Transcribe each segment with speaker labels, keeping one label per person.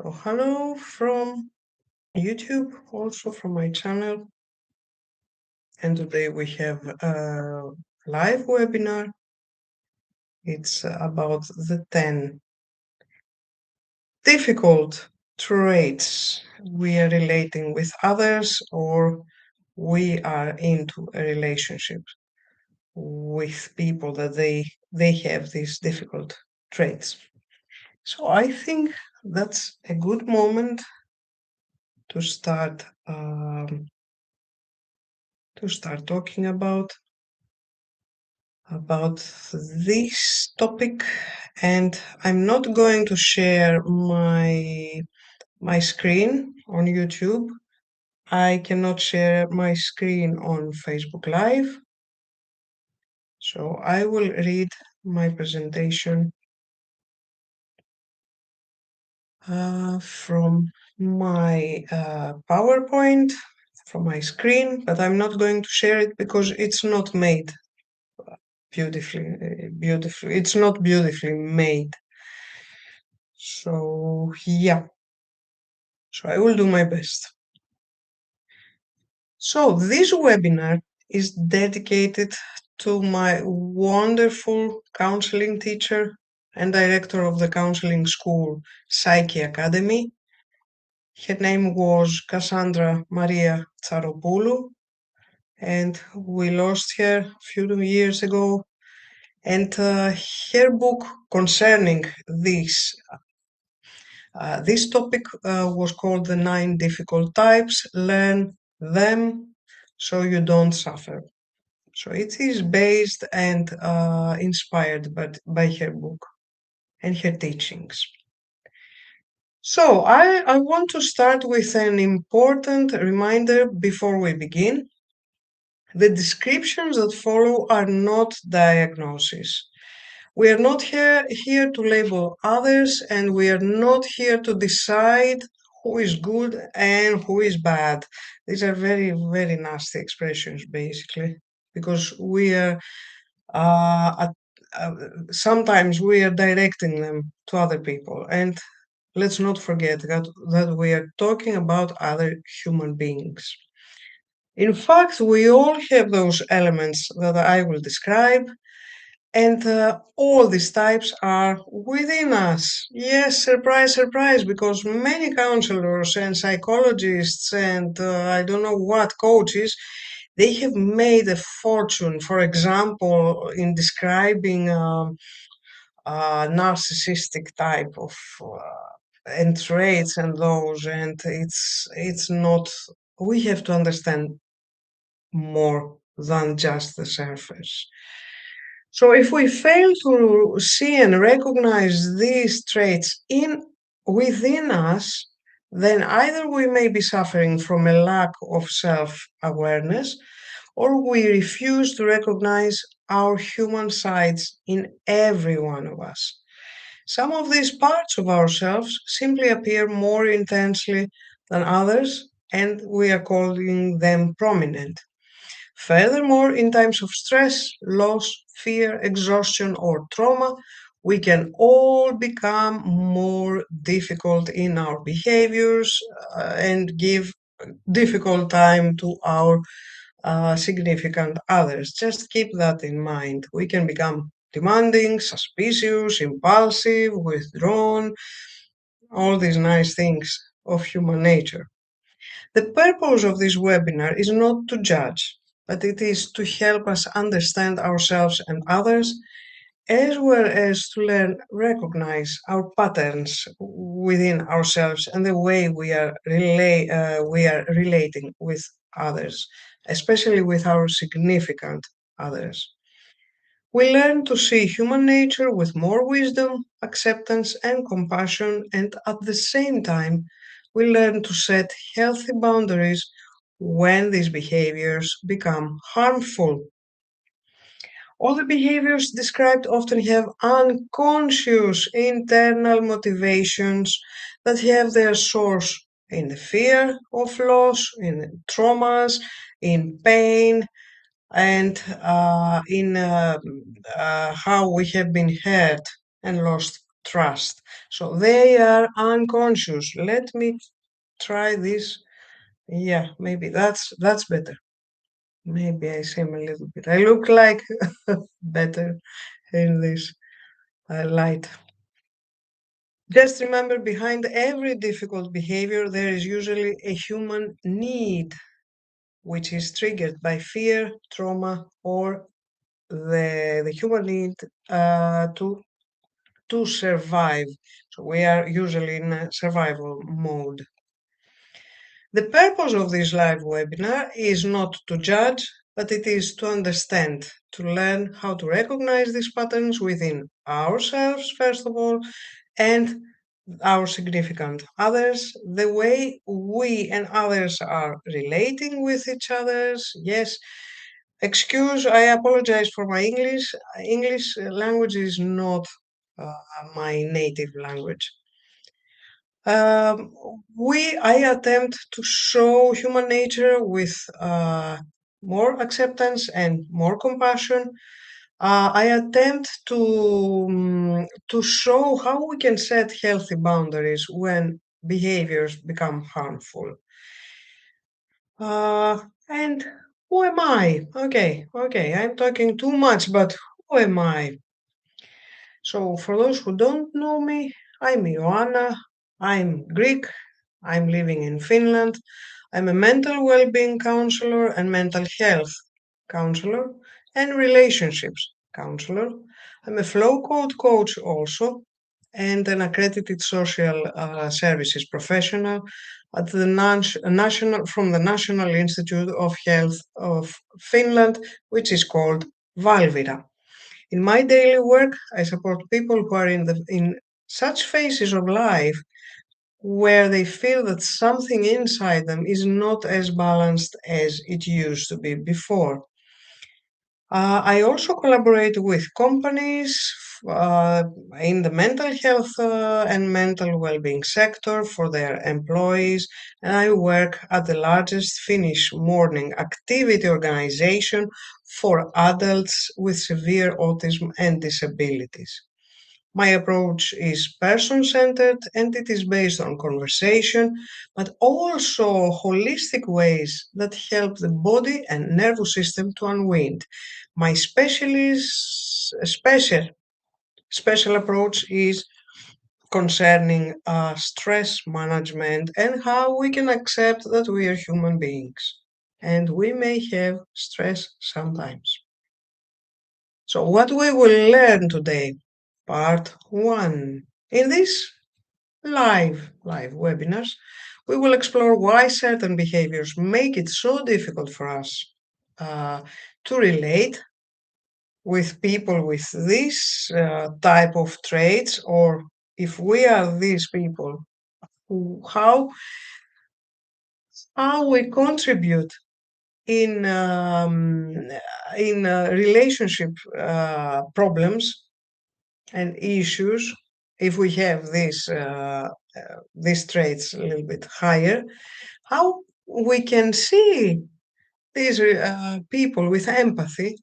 Speaker 1: Hello from YouTube, also from my channel. And today we have a live webinar. It's about the 10 difficult traits we are relating with others or we are into a relationship with people that they have these difficult traits. So I think that's a good moment to start talking about this topic, and I'm not going to share my screen on YouTube. I cannot share my screen on Facebook Live, so I will read my presentation from my PowerPoint, from my screen, but I'm not going to share it because it's not made beautifully. It's not beautifully made. So yeah, so I will do my best. So this webinar is dedicated to my wonderful counseling teacher and director of the counseling school Psyche Academy. Her name was Cassandra Maria Tsaropoulou, and we lost her a few years ago. And her book concerning this topic was called The 9 Difficult Types. Learn them so you don't suffer. So it is based and inspired by her book and her teachings. So I want to start with an important reminder before we begin. The descriptions that follow are not diagnoses. We are not here to label others, and we are not here to decide who is good and who is bad. These are very, very nasty expressions, basically, because we are sometimes we are directing them to other people. And let's not forget that we are talking about other human beings. In fact, we all have those elements that I will describe, and all these types are within us. Yes, surprise, surprise, because many counselors and psychologists and I don't know what coaches, they have made a fortune, for example, in describing a narcissistic type of and traits and those, and it's not. We have to understand more than just the surface. So if we fail to see and recognize these traits in within us, then either we may be suffering from a lack of self-awareness, or we refuse to recognize our human sides in every one of us. Some of these parts of ourselves simply appear more intensely than others, and we are calling them prominent. Furthermore, in times of stress, loss, fear, exhaustion, or trauma, we can all become more difficult in our behaviors and give difficult time to our significant others. Just keep that in mind. We can become demanding, suspicious, impulsive, withdrawn, all these nice things of human nature. The purpose of this webinar is not to judge, but it is to help us understand ourselves and others, as well as to learn recognize our patterns within ourselves and the way we are relating with others, especially with our significant others. We learn to see human nature with more wisdom, acceptance, and compassion, and at the same time, we learn to set healthy boundaries when these behaviors become harmful. All the behaviors described often have unconscious internal motivations that have their source in the fear of loss, in traumas, in pain, and in how we have been hurt and lost trust. So they are unconscious. Let me try this. Yeah, maybe that's better. Maybe I seem a little bit. I look like better in this light. Just remember, behind every difficult behavior, there is usually a human need, which is triggered by fear, trauma, or the human need to survive. So we are usually in a survival mode. The purpose of this live webinar is not to judge, but it is to understand, to learn how to recognize these patterns within ourselves, first of all, and our significant others, the way we and others are relating with each others. Yes, excuse, I apologize for my English. English language is not uh, my native language. Um, I attempt to show human nature with more acceptance and more compassion. I attempt to show how we can set healthy boundaries when behaviors become harmful. And who am I? Okay, I'm talking too much, but who am I? So, for those who don't know me, I'm Ioanna. I'm Greek. I'm living in Finland. I'm a mental well-being counselor and mental health counselor and relationships counselor. I'm a flow code coach also and an accredited social services professional at the national from the National Institute of Health of Finland, which is called Valvira. In my daily work, I support people who are in such phases of life where they feel that something inside them is not as balanced as it used to be before. I also collaborate with companies uh, in the mental health and mental well-being sector for their employees, and I work at the largest Finnish morning activity organization for adults with severe autism and disabilities. My approach is person centered and it is based on conversation, but also holistic ways that help the body and nervous system to unwind. My special approach is concerning stress management and how we can accept that we are human beings and we may have stress sometimes. So, what we will learn today, part one. In this live webinars, we will explore why certain behaviors make it so difficult for us to relate with people with this type of traits, or if we are these people, how we contribute in relationship problems and issues if we have these traits a little bit higher, how we can see these people with empathy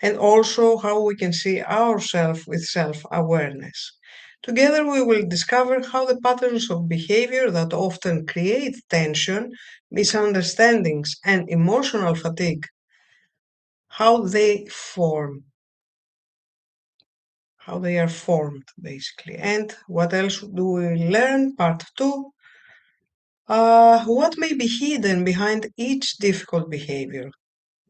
Speaker 1: and also how we can see ourselves with self-awareness. Together we will discover how the patterns of behavior that often create tension, misunderstandings and emotional fatigue, how they form, how they are formed basically. And what else do we learn? Part two. What may be hidden behind each difficult behavior?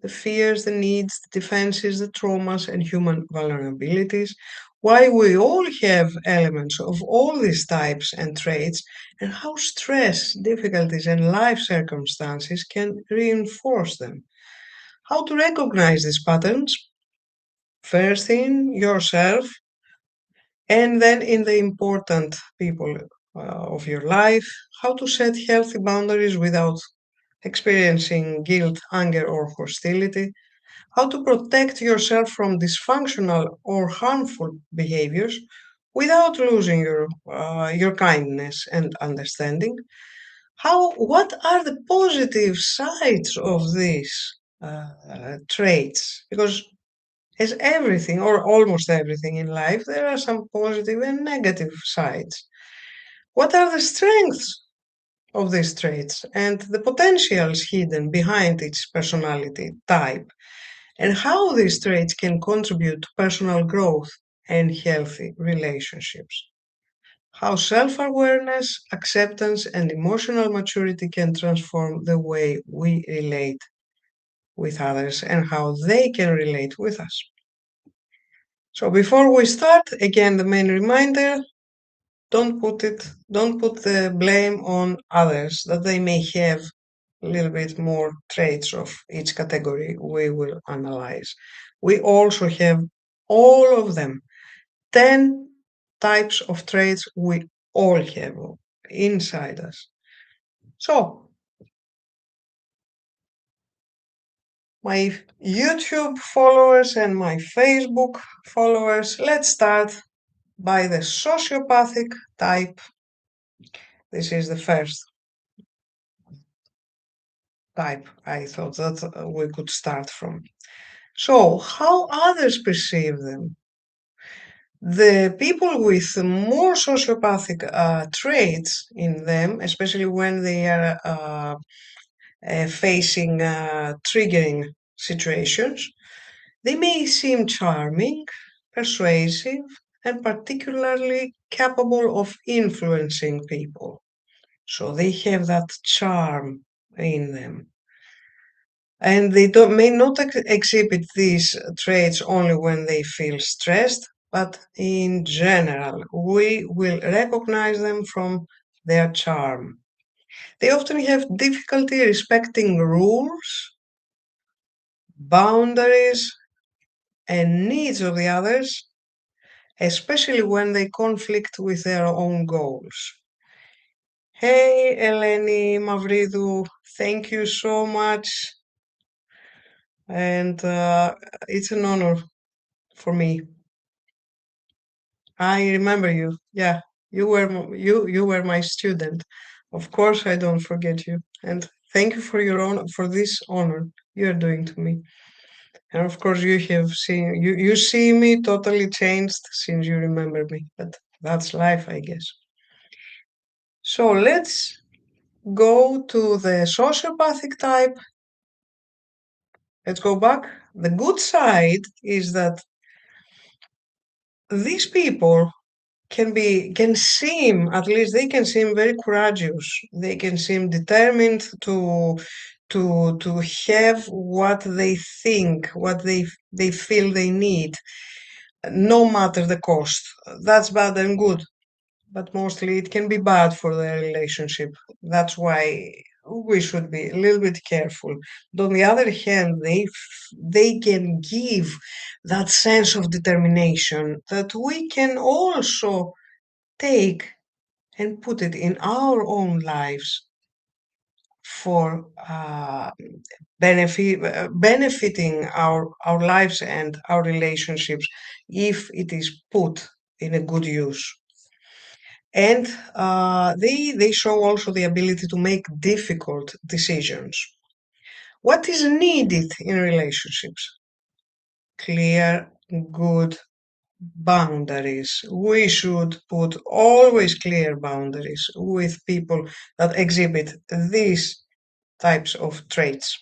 Speaker 1: The fears, the needs, the defenses, the traumas, and human vulnerabilities. Why we all have elements of all these types and traits, and how stress, difficulties, and life circumstances can reinforce them. How to recognize these patterns, first in yourself, and then in the important people of your life. How to set healthy boundaries without experiencing guilt, anger, or hostility. How to protect yourself from dysfunctional or harmful behaviors without losing your kindness and understanding. What are the positive sides of these traits? Because As everything, or almost everything in life, there are some positive and negative sides. What are the strengths of these traits and the potentials hidden behind each personality type, and how these traits can contribute to personal growth and healthy relationships? How self awareness, acceptance, and emotional maturity can transform the way we relate with others and how they can relate with us. So, before we start, again, the main reminder, don't put the blame on others, that they may have a little bit more traits of each category we will analyze. We also have all of them, 10 types of traits we all have inside us. So, my YouTube followers and my Facebook followers, let's start by the sociopathic type. This is the first type I thought that we could start from. So, how others perceive them? The people with more sociopathic traits in them, especially when they are facing triggering situations, they may seem charming, persuasive, and particularly capable of influencing people. So they have that charm in them. And they may not exhibit these traits only when they feel stressed, but in general, we will recognize them from their charm. They often have difficulty respecting rules, boundaries, and needs of the others, especially when they conflict with their own goals. Hey, Eleni Mavridou, thank you so much. And it's an honor for me. I remember you. Yeah, you were my student. Of course, I don't forget you. And thank you for your honor, for this honor you are doing to me. And of course, you see me totally changed since you remember me. But that's life, I guess. So let's go to the sociopathic type. Let's go back. The good side is that these people can seem, at least they can seem very courageous. They can seem determined to have what they think, what they feel they need, no matter the cost. That's bad and good, but mostly it can be bad for their relationship. That's why we should be a little bit careful. But on the other hand, they can give that sense of determination that we can also take and put it in our own lives for benefiting our lives and our relationships if it is put in a good use. And they show also the ability to make difficult decisions. What is needed in relationships? Clear, good boundaries. We should put always clear boundaries with people that exhibit these types of traits.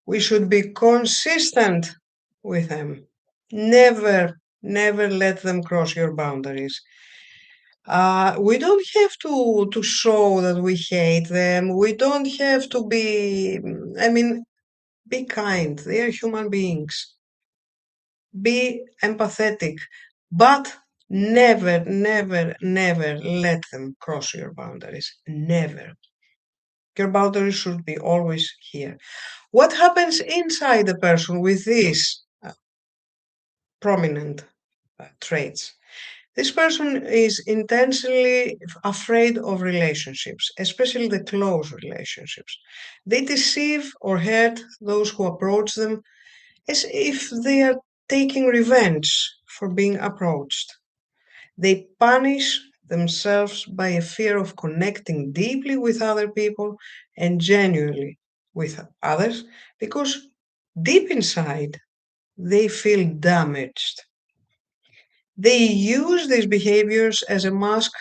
Speaker 1: We should be consistent with them. Never let them cross your boundaries. We don't have to show that we hate them. We don't have to be, I mean, be kind. They are human beings. Be empathetic, but never let them cross your boundaries. Never. Your boundaries should be always here. What happens inside the person with these prominent traits? This person is intensely afraid of relationships, especially the close relationships. They deceive or hurt those who approach them as if they are taking revenge for being approached. They punish themselves by a fear of connecting deeply with other people and genuinely with others because deep inside they feel damaged. They use these behaviors as a mask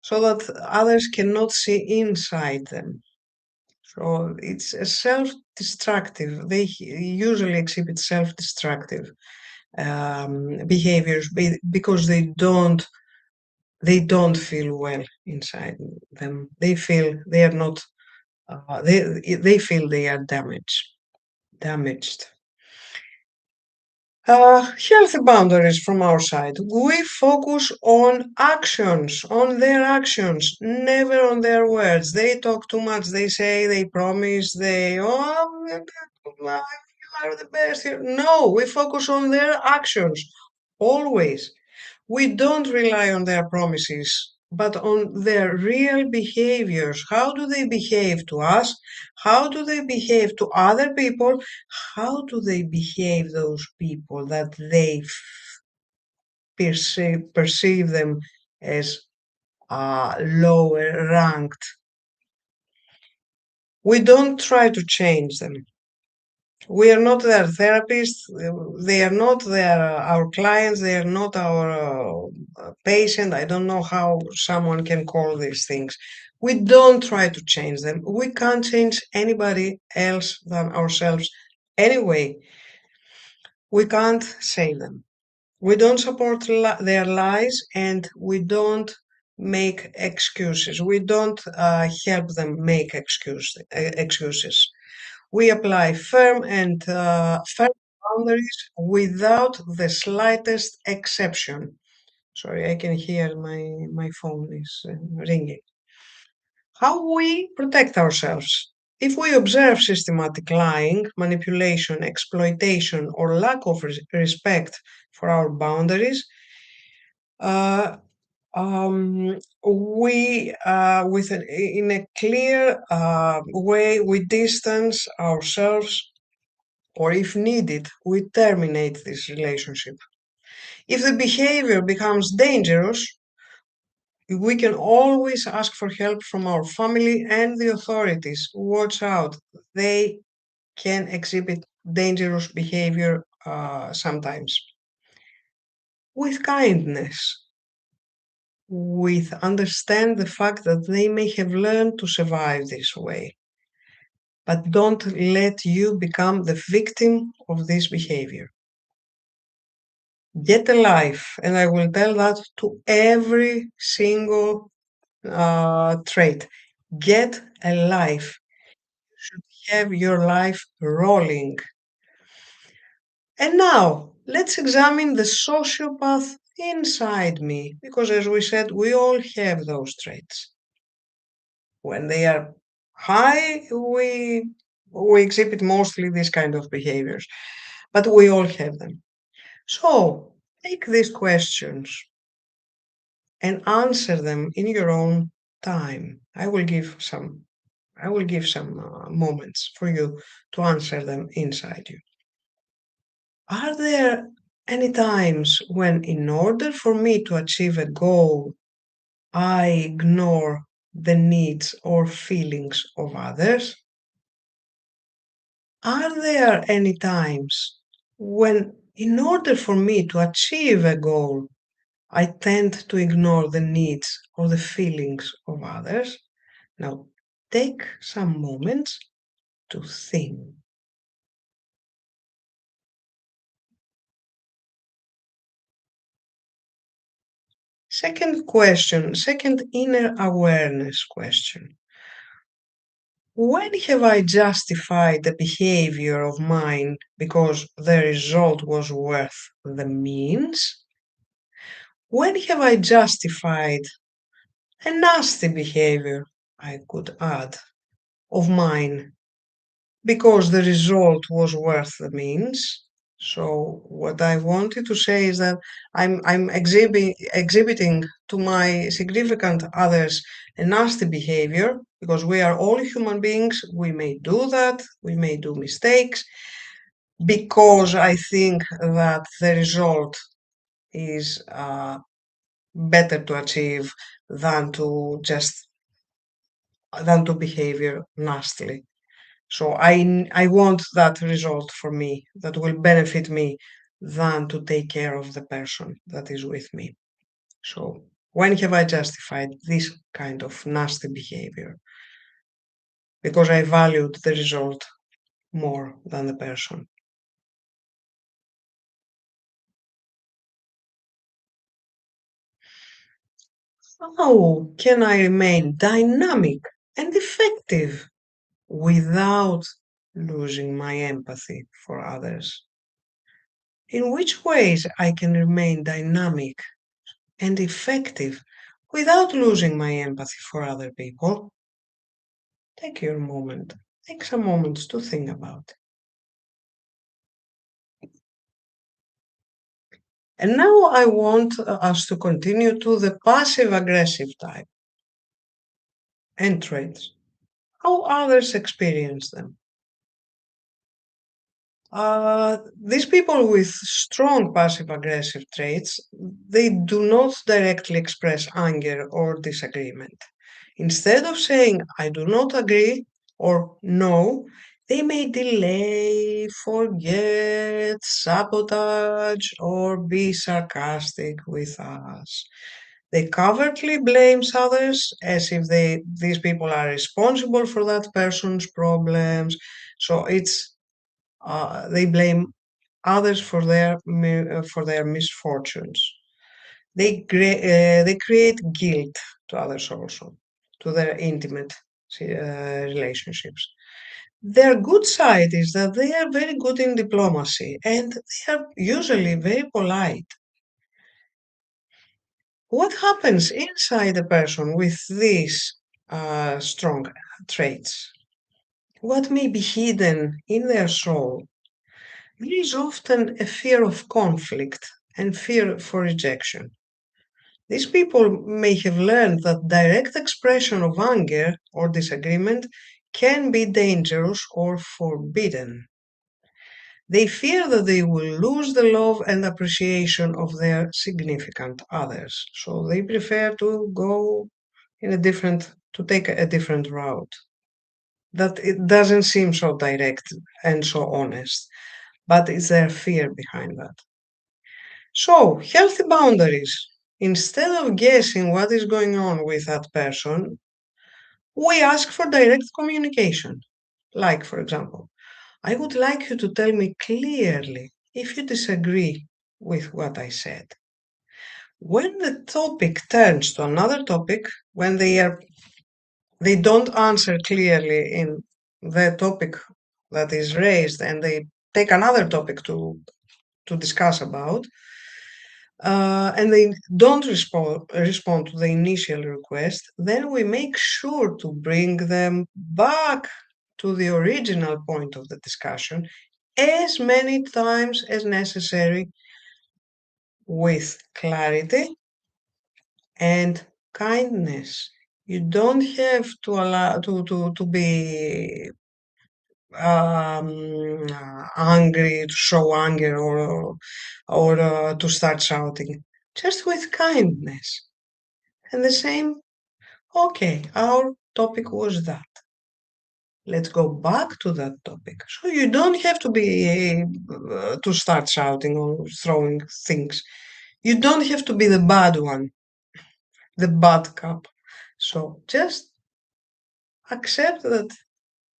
Speaker 1: so that others cannot see inside them. So it's a self-destructive. They usually exhibit self-destructive behaviors because they don't feel well inside them. They feel they are not. They feel they are damaged. Healthy boundaries from our side. We focus on actions, on their actions, never on their words. They talk too much. They say, they promise, you are the best here. No, we focus on their actions always. We don't rely on their promises, but on their real behaviors. How do they behave to us? How do they behave to other people? How do they behave, those people that they perceive them as lower ranked? We don't try to change them. We are not their therapists. They are not our clients. They are not our patient. I don't know how someone can call these things. We don't try to change them. We can't change anybody else than ourselves. Anyway, we can't save them. We don't support their lies, and we don't make excuses. We don't help them make excuses. We apply firm boundaries without the slightest exception. Sorry, I can hear my phone is ringing. How we protect ourselves. If we observe systematic lying, manipulation, exploitation, or lack of respect for our boundaries, uh, we, in a clear way, we distance ourselves, or if needed, we terminate this relationship. If the behavior becomes dangerous, we can always ask for help from our family and the authorities. Watch out, they can exhibit dangerous behavior sometimes. With kindness, with understand the fact that they may have learned to survive this way, but don't let you become the victim of this behavior. Get a life, and I will tell that to every single trait. Get a life. You should have your life rolling. And now, let's examine the sociopath inside me, because as we said, we all have those traits. When they are high, we exhibit mostly these kind of behaviors, but we all have them. So, take these questions and answer them in your own time. I will give some moments for you to answer them inside you. Are there any times when, in order for me to achieve a goal, I ignore the needs or feelings of others? Are there any times when, in order for me to achieve a goal, I tend to ignore the needs or the feelings of others? Now, take some moments to think. Second inner awareness question. When have I justified the behavior of mine because the result was worth the means? When have I justified a nasty behavior, I could add, of mine because the result was worth the means? So what I wanted to say is that I'm exhibiting to my significant others a nasty behavior because we are all human beings. We may do that. We may do mistakes because I think that the result is better to achieve than to behavior nastily. So I want that result for me that will benefit me than to take care of the person that is with me. So when have I justified this kind of nasty behavior? Because I valued the result more than the person. How can I remain dynamic and effective without losing my empathy for others? In which ways I can remain dynamic and effective without losing my empathy for other people? Take your moment. Take some moments to think about. And now I want us to continue to the passive aggressive type and traits, how others experience them. These people with strong passive aggressive traits, they do not directly express anger or disagreement. Instead of saying, I do not agree or no, they may delay, forget, sabotage, or be sarcastic with us. They covertly blame others as if these people are responsible for that person's problems. So they blame others for for their misfortunes. They create guilt to others also, to their intimate relationships. Their good side is that they are very good in diplomacy and they are usually very polite. What happens inside a person with these strong traits? What may be hidden in their soul? There is often a fear of conflict and fear for rejection. These people may have learned that direct expression of anger or disagreement can be dangerous or forbidden. They fear that they will lose the love and appreciation of their significant others. So they prefer to go to take a different route. That it doesn't seem so direct and so honest, but it's their fear behind that. So, healthy boundaries. Instead of guessing what is going on with that person, we ask for direct communication. Like, for example, I would like you to tell me clearly if you disagree with what I said. When the topic turns to another topic, when they don't answer clearly in the topic that is raised and they take another topic to discuss about, and they don't respond to the initial request, then we make sure to bring them back to the original point of the discussion as many times as necessary with clarity and kindness. You don't have to allow to be angry, to show anger or to start shouting, just with kindness. And the same, okay, our topic was that. Let's go back to that topic. So you don't have to be to start shouting or throwing things. You don't have to be the bad one, the bad cop. So just accept that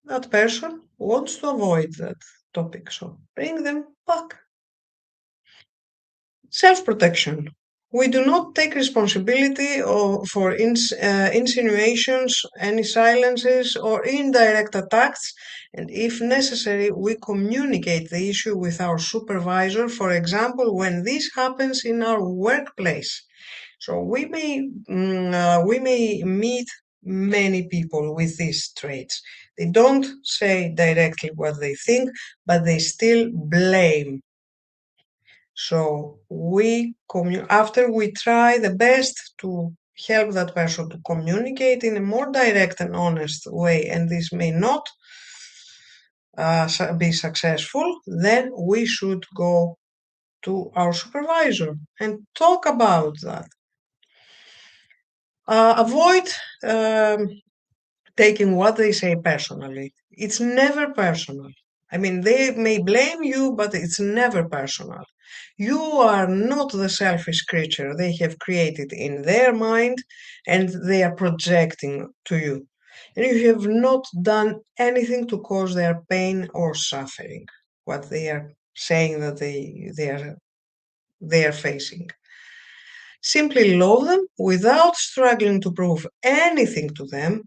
Speaker 1: that person wants to avoid that topic. So bring them back. Self-protection. We do not take responsibility for insinuations, any silences, or indirect attacks, and if necessary, we communicate the issue with our supervisor, for example, when this happens in our workplace. So we may meet many people with these traits. They don't say directly what they think, but they still blame. So after we try the best to help that person to communicate in a more direct and honest way, and this may not be successful, then we should go to our supervisor and talk about that. Avoid taking what they say personally. It's never personal. I mean, they may blame you, but it's never personal. You are not the selfish creature they have created in their mind and they are projecting to you. And you have not done anything to cause their pain or suffering, what they are saying that they are facing. Simply love them without struggling to prove anything to them.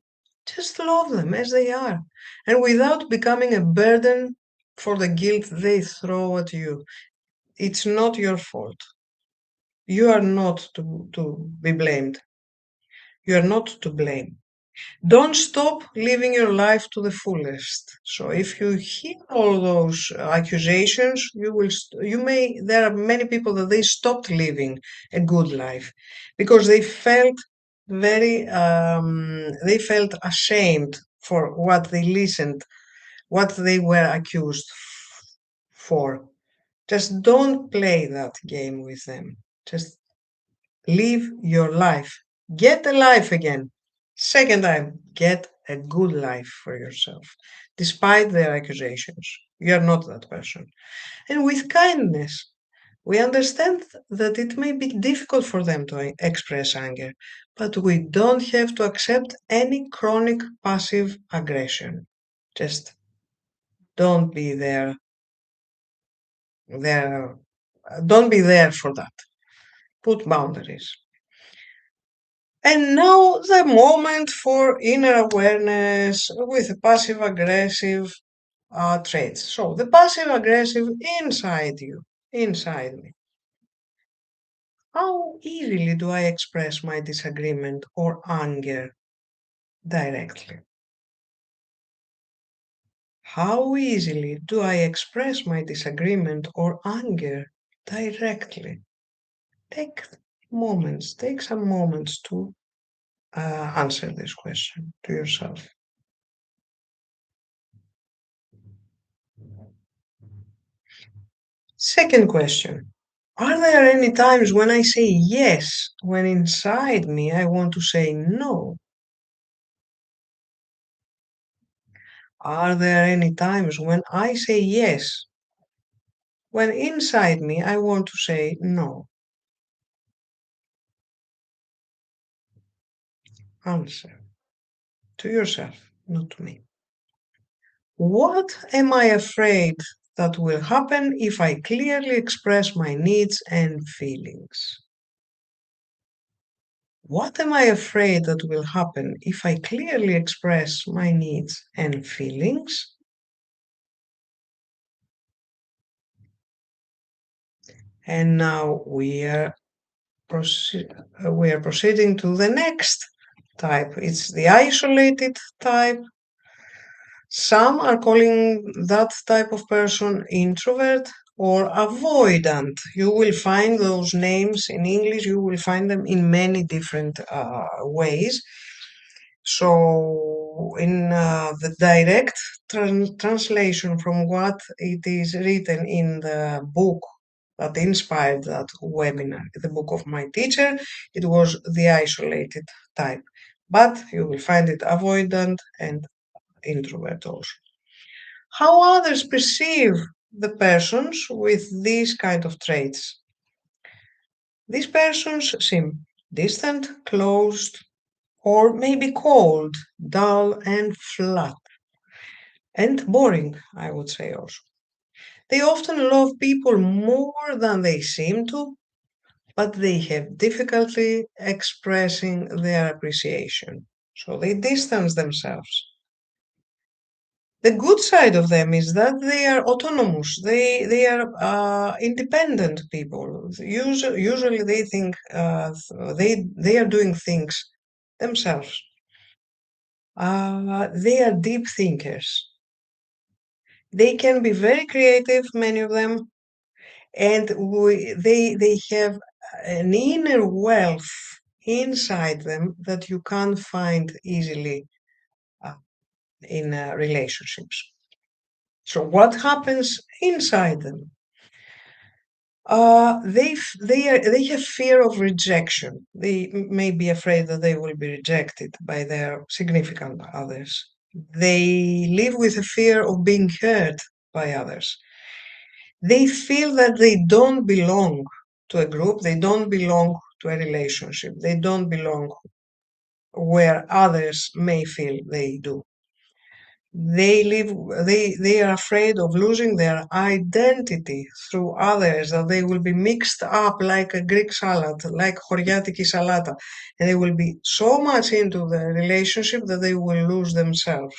Speaker 1: Just love them as they are and without becoming a burden for the guilt they throw at you. It's not your fault. You are not to be blamed. You are not to blame. Don't stop living your life to the fullest. So if you hear all those accusations, there are many people that they stopped living a good life because they felt ashamed for what they listened, what they were accused for. Just don't play that game with them. Just live your life. Get a life again. Second time, get a good life for yourself, despite their accusations. You are not that person. And with kindness, we understand that it may be difficult for them to express anger, but we don't have to accept any chronic passive aggression. Just don't be there, don't be there for that. Put boundaries. And now the moment for inner awareness with passive aggressive traits. So the passive aggressive inside you, inside me. How easily do I express my disagreement or anger directly? How easily do I express my disagreement or anger directly? Take take some moments to answer this question to yourself. Second question. Are there any times when I say yes, when inside me I want to say no? Are there any times when I say yes, when inside me I want to say no? Answer to yourself, not to me. What am I afraid that will happen if I clearly express my needs and feelings? What am I afraid that will happen if I clearly express my needs and feelings? And now we are proceeding to the next type. It's the isolated type. Some are calling that type of person introvert or avoidant. You will find those names in English, you will find them in many different ways. So, in the direct translation from what it is written in the book that inspired that webinar, the book of my teacher, it was the isolated type. But you will find it avoidant and introvert also. How others perceive the persons with these kind of traits. These persons seem distant, closed, or maybe cold, dull, and flat, and boring, I would say also. They often love people more than they seem to, but they have difficulty expressing their appreciation. So they distance themselves. The good side of them is that they are autonomous. They are independent people. Usually they think they are doing things themselves. They are deep thinkers. They can be very creative, many of them, and they have an inner wealth inside them that you can't find easily uh, in relationships. So what happens inside them? They have fear of rejection. They may be afraid that they will be rejected by their significant others. They live with a fear of being hurt by others. They feel that they don't belong to a group, they don't belong to a relationship, they don't belong where others may feel they do. They are afraid of losing their identity through others, that they will be mixed up like a Greek salad, like choriatiki salata, and they will be so much into the relationship that they will lose themselves.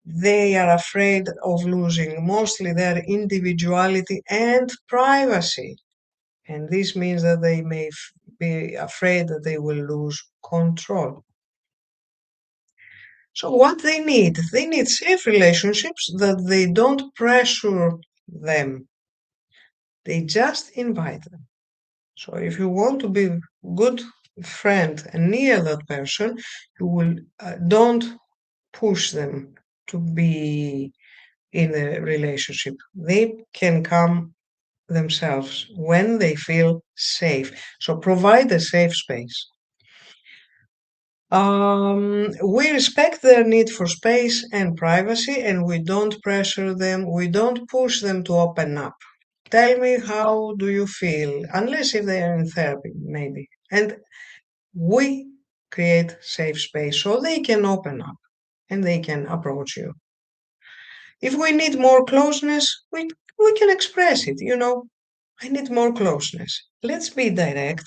Speaker 1: They are afraid of losing mostly their individuality and privacy. And this means that they may be afraid that they will lose control. So what they need safe relationships that they don't pressure them. They just invite them. So if you want to be good friend and near that person, you will don't push them to be in a relationship. They can come themselves when they feel safe. So provide a safe space. We respect their need for space and privacy, and we don't pressure them. We don't push them to open up. Tell me, how do you feel? Unless if they are in therapy, maybe. And we create safe space so they can open up and they can approach you. If we need more closeness, we can express it. I need more closeness. Let's be direct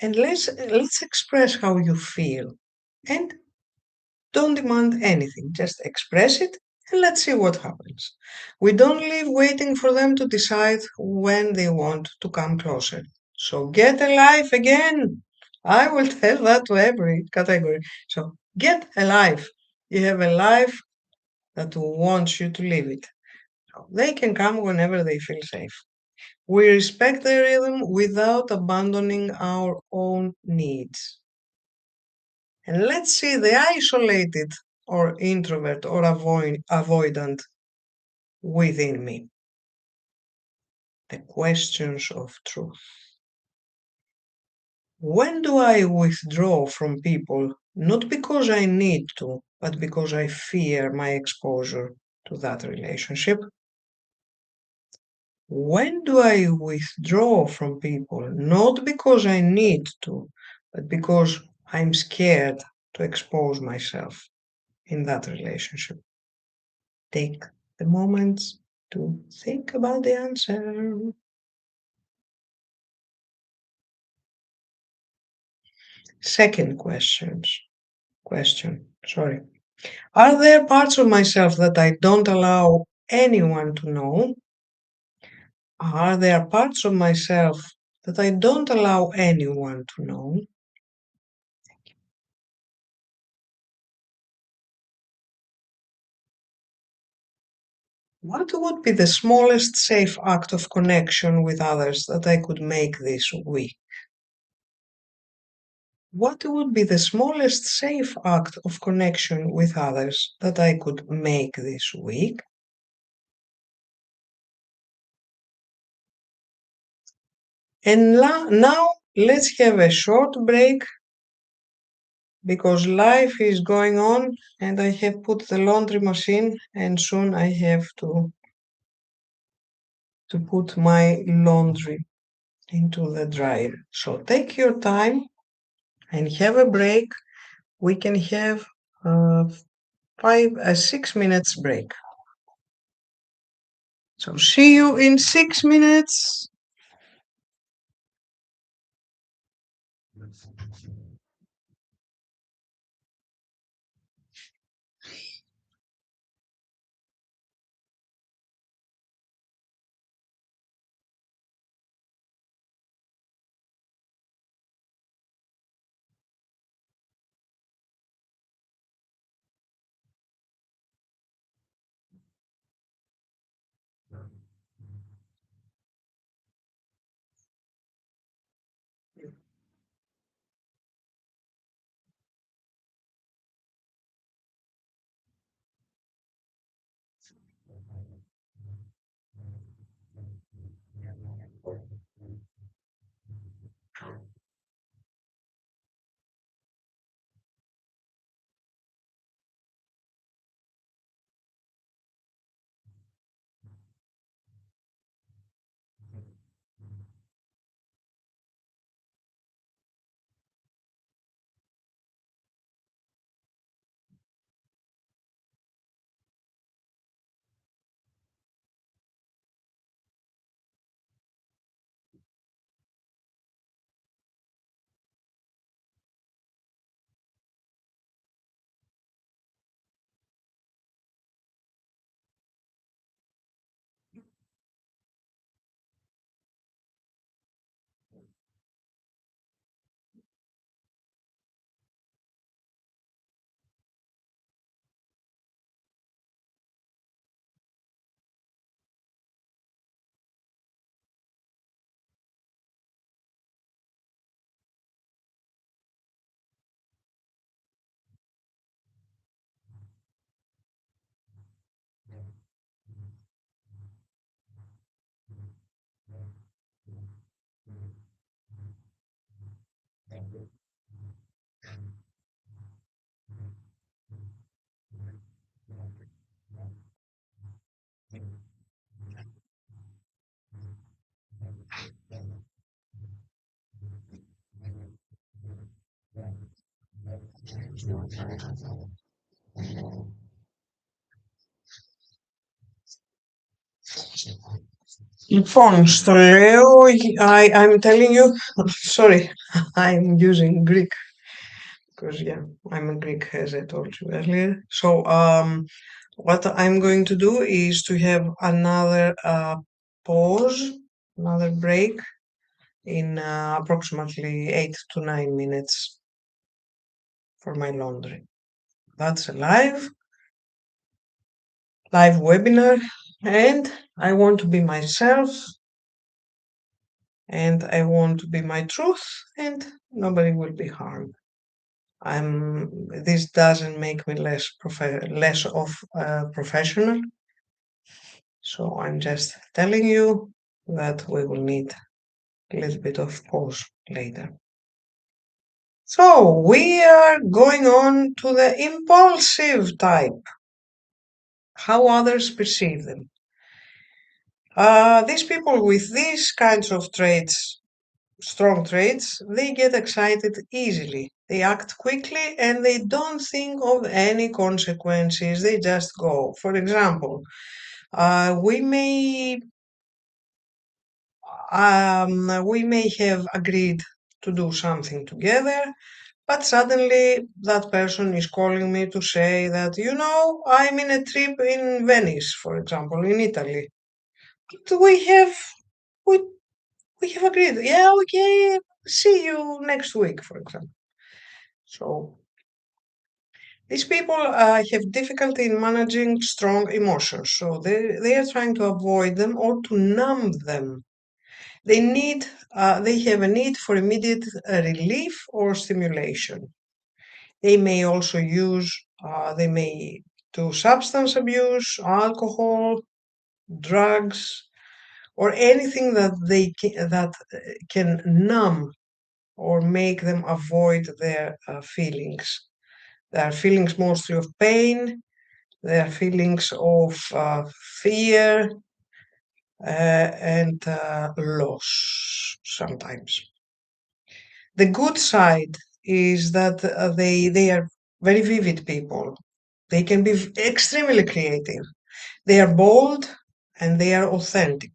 Speaker 1: and let's express how you feel. And don't demand anything, just express it and let's see what happens. We don't leave waiting for them to decide when they want to come closer. So get a life again. I will tell that to every category. So get a life. You have a life that wants you to live it. So they can come whenever they feel safe. We respect their rhythm without abandoning our own needs. And let's see the isolated or introvert or avoidant within me. The questions of truth. When do I withdraw from people, not because I need to, but because I fear my exposure to that relationship? When do I withdraw from people, not because I need to, but because I'm scared to expose myself in that relationship? Take the moments to think about the answer. Second question, sorry. Are there parts of myself that I don't allow anyone to know? Are there parts of myself that I don't allow anyone to know? What would be the smallest safe act of connection with others that I could make this week? What would be the smallest safe act of connection with others that I could make this week? And now let's have a short break because life is going on and I have put the laundry machine and soon I have to put my laundry into the dryer. So take your time and have a break. We can have a 6 minutes break. So see you in 6 minutes. Λοιπόν, στο λέω, I'm telling you, sorry, I'm using Greek because yeah, I'm a Greek as I told you earlier. So what I'm going to do is to have another pause, another break in approximately 8 to 9 minutes for my laundry. That's a live webinar, and I want to be myself, and I want to be my truth, and nobody will be harmed. This doesn't make me less of a professional. So I'm just telling you that we will need a little bit of pause later. So we are going on to the impulsive type, how others perceive them. These people with these kinds of traits, strong traits, they get excited easily. They act quickly and they don't think of any consequences. They just go. For example, we may have agreed to do something together, but suddenly that person is calling me to say that, I'm in a trip in Venice, for example, in Italy. But we we have agreed. Yeah, okay, see you next week, for example. So these people have difficulty in managing strong emotions, so they are trying to avoid them or to numb them. They have a need for immediate relief or stimulation. They may do substance abuse, alcohol, drugs, or anything that can numb or make them avoid their feelings. Their feelings mostly of pain, their feelings of fear and loss sometimes. The good side is that they are very vivid people. They can be extremely creative. They are bold and they are authentic.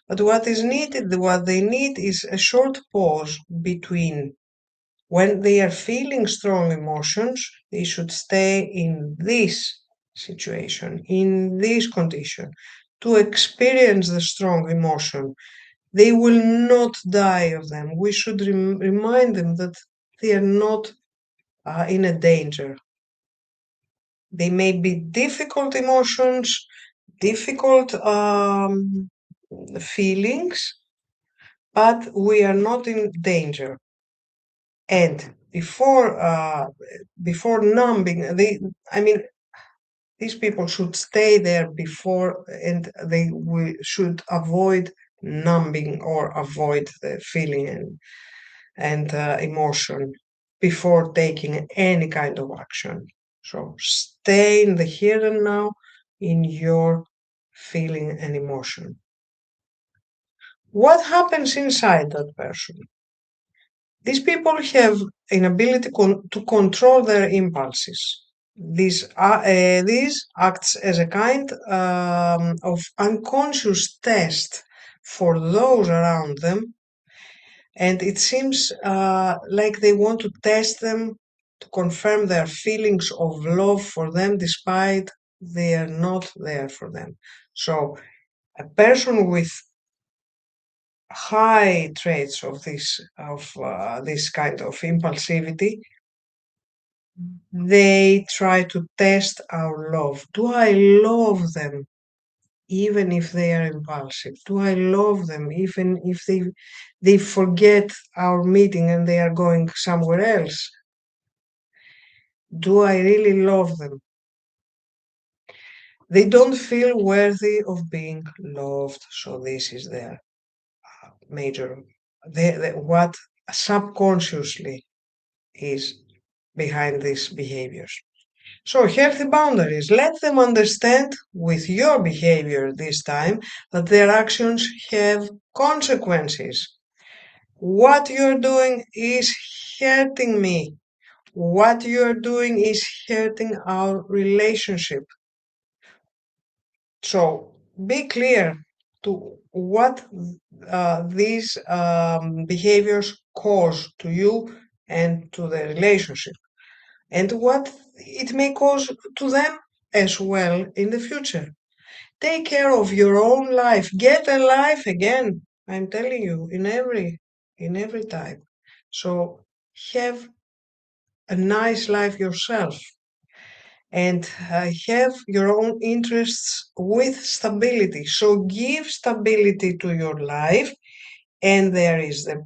Speaker 1: But what they need is a short pause between when they are feeling strong emotions, they should stay in this situation, in this condition, to experience the strong emotion. They will not die of them. We should remind them that they are not in a danger. They may be difficult emotions, difficult feelings, but we are not in danger. And before numbing, these people should stay there before, and should avoid numbing or avoid the feeling and emotion before taking any kind of action. So stay in the here and now in your feeling and emotion. What happens inside that person? These people have an ability to control their impulses. This acts as a kind of unconscious test for those around them, and it seems like they want to test them to confirm their feelings of love for them despite they are not there for them. So, a person with high traits of this kind of impulsivity, they try to test our love. Do I love them even if they are impulsive? Do I love them even if they forget our meeting and they are going somewhere else? Do I really love them? They don't feel worthy of being loved, so this is their major what subconsciously is behind these behaviors. So, healthy boundaries. Let them understand with your behavior this time that their actions have consequences. What you're doing is hurting me. What you're doing is hurting our relationship. So be clear to what these behaviors cause to you and to the relationship, and what it may cause to them as well in the future. Take care of your own life. Get a life again. I'm telling you, in every type. So have a nice life yourself and have your own interests with stability. So give stability to your life, and there is the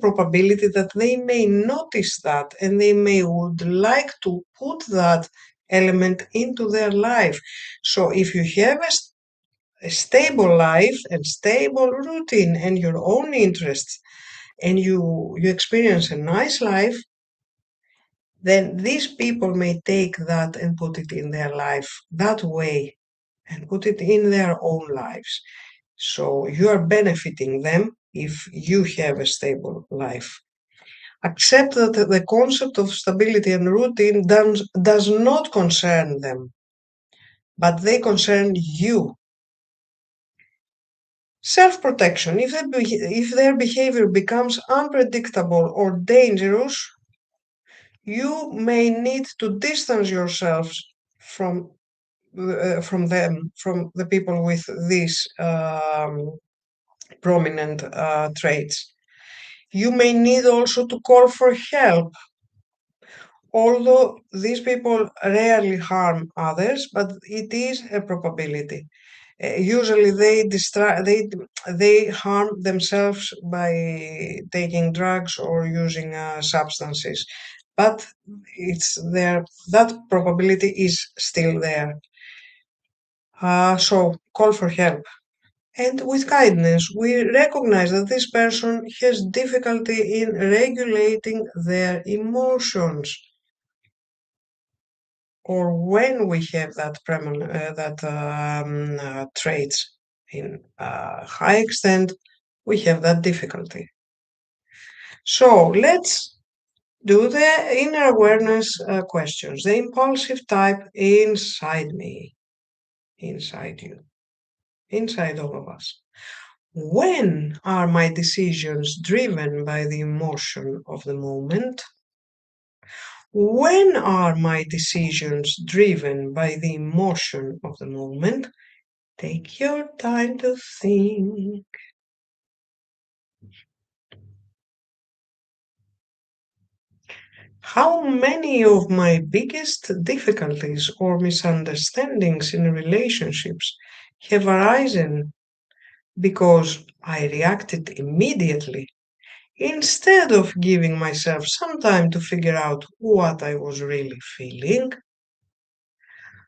Speaker 1: probability that they may notice that, and they may would like to put that element into their life. So if you have a stable life and stable routine and your own interests, and you experience a nice life, then these people may take that and put it in their life that way and put it in their own lives. So you are benefiting them if you have a stable life. Accept that the concept of stability and routine does not concern them, but they concern you. Self protection. If their behavior becomes unpredictable or dangerous, you may need to distance yourselves from them, from the people with these prominent traits. You may need also to call for help, although these people rarely harm others, but it is a probability. Usually they harm themselves by taking drugs or using substances, but it's there. That probability is still there. So call for help. And with kindness, we recognize that this person has difficulty in regulating their emotions. Or when we have that traits in high extent, we have that difficulty. So let's do the inner awareness questions. The impulsive type inside me, inside you, inside all of us. When are my decisions driven by the emotion of the moment? When are my decisions driven by the emotion of the moment? Take your time to think. How many of my biggest difficulties or misunderstandings in relationships have arisen because I reacted immediately instead of giving myself some time to figure out what I was really feeling?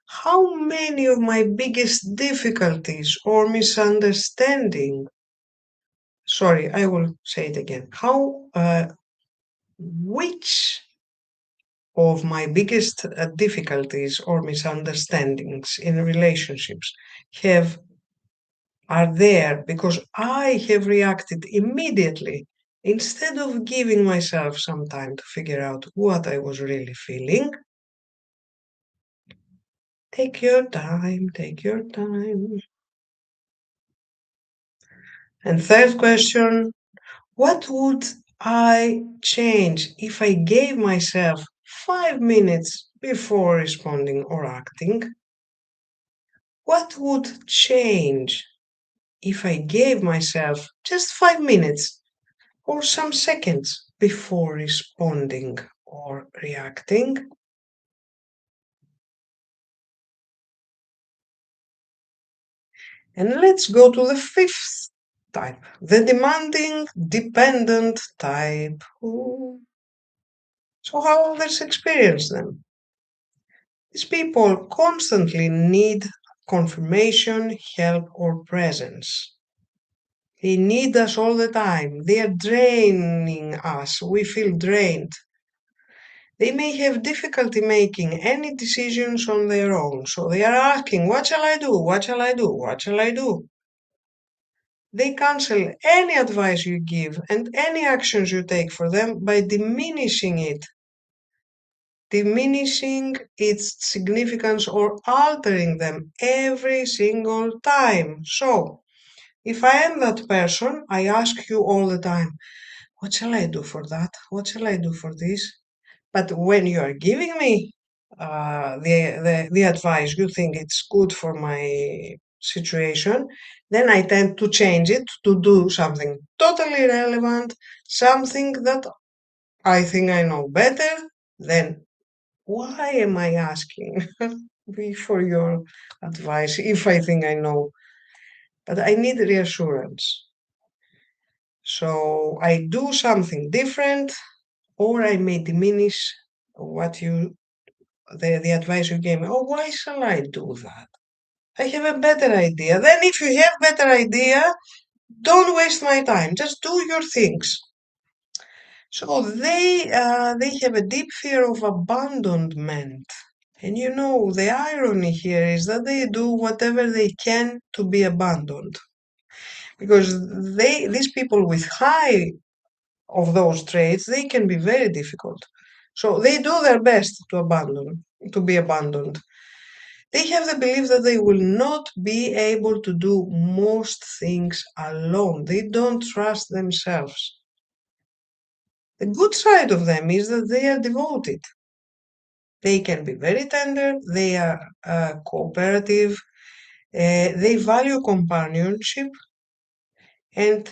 Speaker 1: How many of my biggest difficulties or misunderstanding, sorry, I will say it again. Which of my biggest difficulties or misunderstandings in relationships have are there because I have reacted immediately instead of giving myself some time to figure out what I was really feeling? Take your time, take your time. And third question, what would I change if I gave myself 5 minutes before responding or acting? What would change if I gave myself just 5 minutes or some seconds before responding or reacting? And let's go to the fifth type, the demanding, dependent type. Ooh. So, how others experience them? These people constantly need confirmation, help, or presence. They need us all the time. They are draining us. We feel drained. They may have difficulty making any decisions on their own, so they are asking, what shall I do? What shall I do? What shall I do? They cancel any advice you give and any actions you take for them by diminishing its significance or altering them every single time. So, if I am that person, I ask you all the time, what shall I do for that? What shall I do for this? But when you are giving me the advice, you think it's good for my situation, then I tend to change it to do something totally relevant, something that I think I know better. Then why am I asking me for your advice if I think I know? But I need reassurance. So I do something different, or I may diminish what the advice you gave me. Oh, why shall I do that? I have a better idea. Then if you have better idea, don't waste my time. Just do your things. So they have a deep fear of abandonment. And you know, the irony here is that they do whatever they can to be abandoned. Because these people with high of those traits, they can be very difficult. So they do their best to be abandoned. They have the belief that they will not be able to do most things alone. They don't trust themselves. The good side of them is that they are devoted. They can be very tender, they are cooperative, they value companionship, and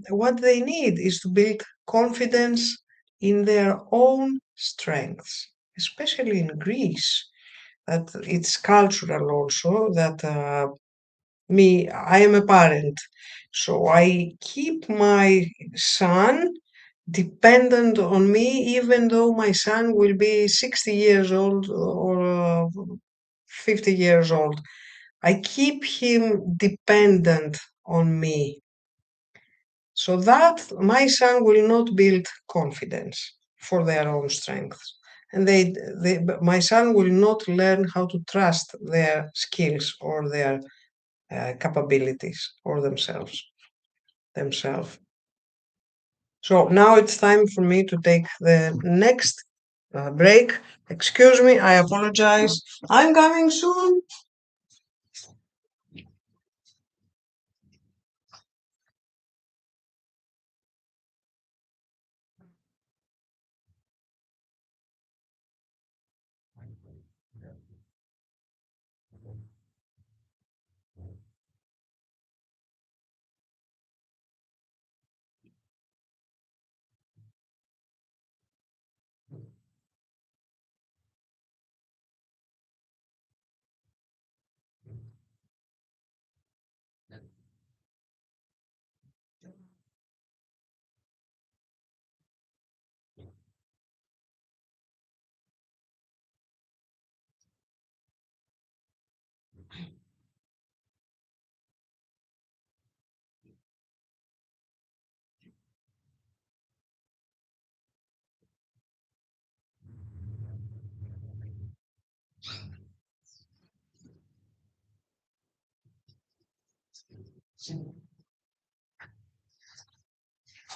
Speaker 1: what they need is to build confidence in their own strengths, especially in Greece. That it's cultural also that I am a parent, so I keep my son dependent on me, even though my son will be 60 years old or 50 years old. I keep him dependent on me so that my son will not build confidence for their own strengths. And my son will not learn how to trust their skills or their capabilities or themselves. So now it's time for me to take the next break. Excuse me, I apologize. I'm coming soon.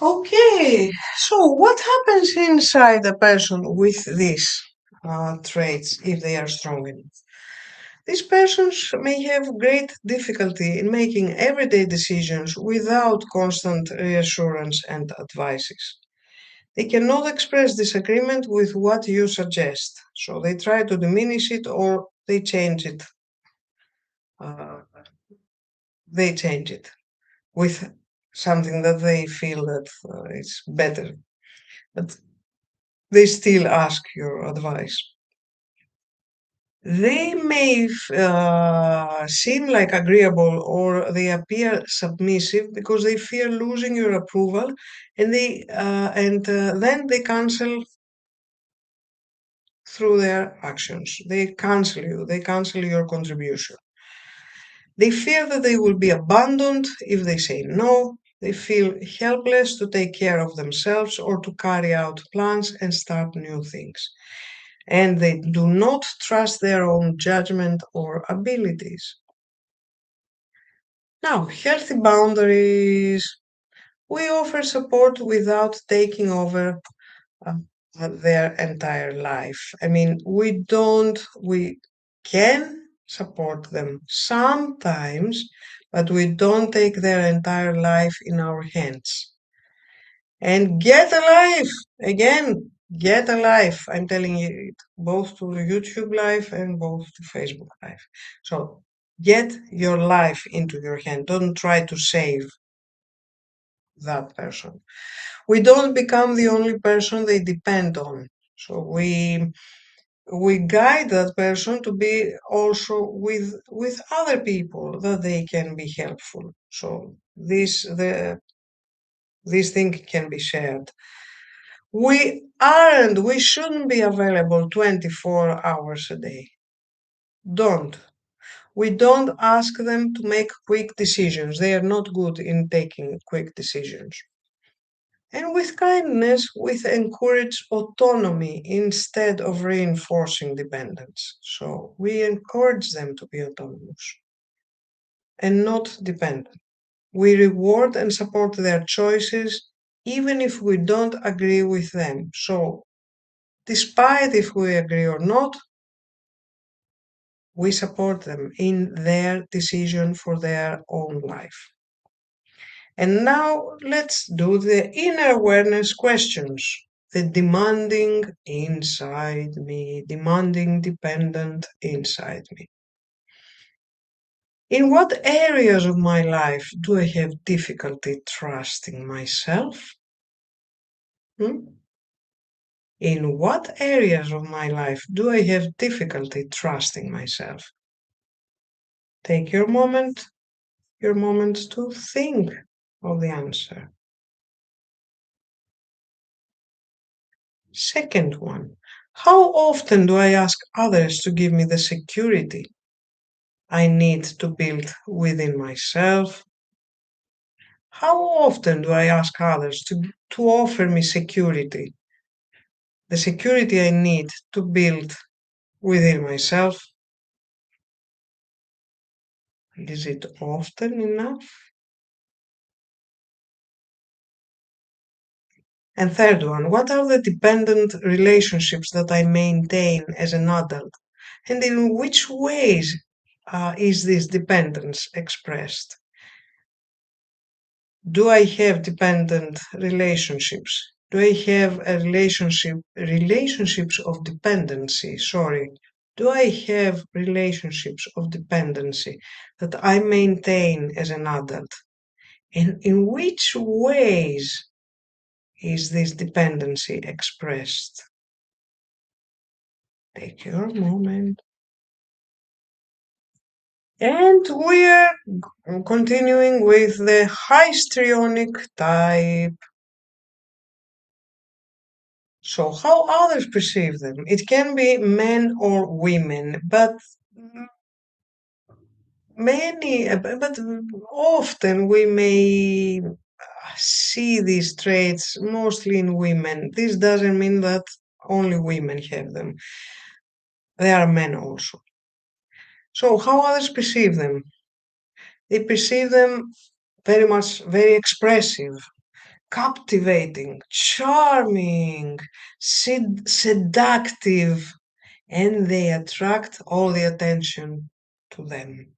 Speaker 1: Okay, so what happens inside a person with these traits if they are strong enough? These persons may have great difficulty in making everyday decisions without constant reassurance and advices. They cannot express disagreement with what you suggest, so they try to diminish it or they change it. Uh, they change it with something that they feel that it's better, but they still ask your advice. They may seem like agreeable or they appear submissive because they fear losing your approval, and then they cancel through their actions. They cancel you. They cancel your contribution. They fear that they will be abandoned if they say no. They feel helpless to take care of themselves or to carry out plans and start new things. And they do not trust their own judgment or abilities. Now, healthy boundaries. We offer support without taking over uh, their entire life. I mean, we can support them sometimes, but we don't take their entire life in our hands. And get a life! Again, get a life. I'm telling you it both to YouTube life and both to Facebook life. So get your life into your hand. Don't try to save that person. We don't become the only person they depend on. So we guide that person to be also with other people that they can be helpful. So this thing can be shared. We shouldn't be available 24 hours a day. Don't. We don't ask them to make quick decisions. They are not good in taking quick decisions. And with kindness, we encourage autonomy instead of reinforcing dependence. So we encourage them to be autonomous and not dependent. We reward and support their choices even if we don't agree with them. So, despite if we agree or not, we support them in their decision for their own life. And now let's do the inner awareness questions. The demanding dependent inside me. In what areas of my life do I have difficulty trusting myself? Hmm? In what areas of my life do I have difficulty trusting myself? Take your moment to think of the answer. Second one, how often do I ask others to give me the security I need to build within myself? How often do I ask others to offer me security, the security I need to build within myself? Is it often enough? And third one, what are the dependent relationships that I maintain as an adult? And in which ways is this dependence expressed? Do I have dependent relationships? Do I have a relationships of dependency? Sorry. Do I have relationships of dependency that I maintain as an adult? And in which ways is this dependency expressed? Take your moment. And we are continuing with the histrionic type. So, how others perceive them? It can be men or women, but but often we may see these traits mostly in women. This doesn't mean that only women have them. There are men also. So, how others perceive them? They perceive them very expressive, captivating, charming, seductive, and they attract all the attention to them.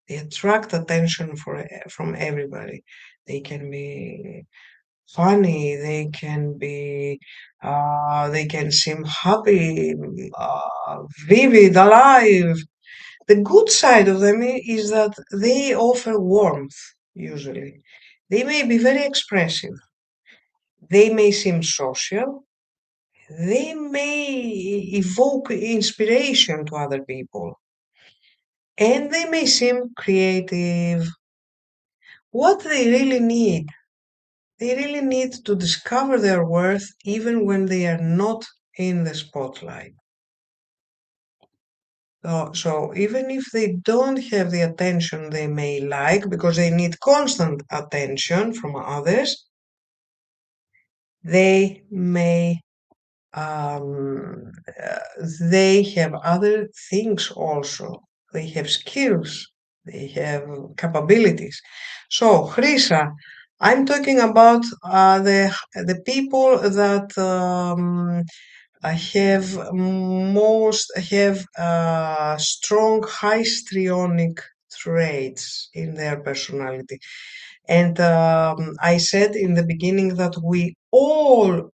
Speaker 1: They attract attention from everybody. They can be funny, they can seem happy, vivid, alive. The good side of them is that they offer warmth, usually. They may be very expressive. They may seem social. They may evoke inspiration to other people. And they may seem creative. What they really need to discover their worth even when they are not in the spotlight. So even if they don't have the attention they may like because they need constant attention from others, they may um, uh, they have other things also. They have skills, they have capabilities. So, Chrisa, I'm talking about the people that have strong histrionic traits in their personality. And I said in the beginning that we all,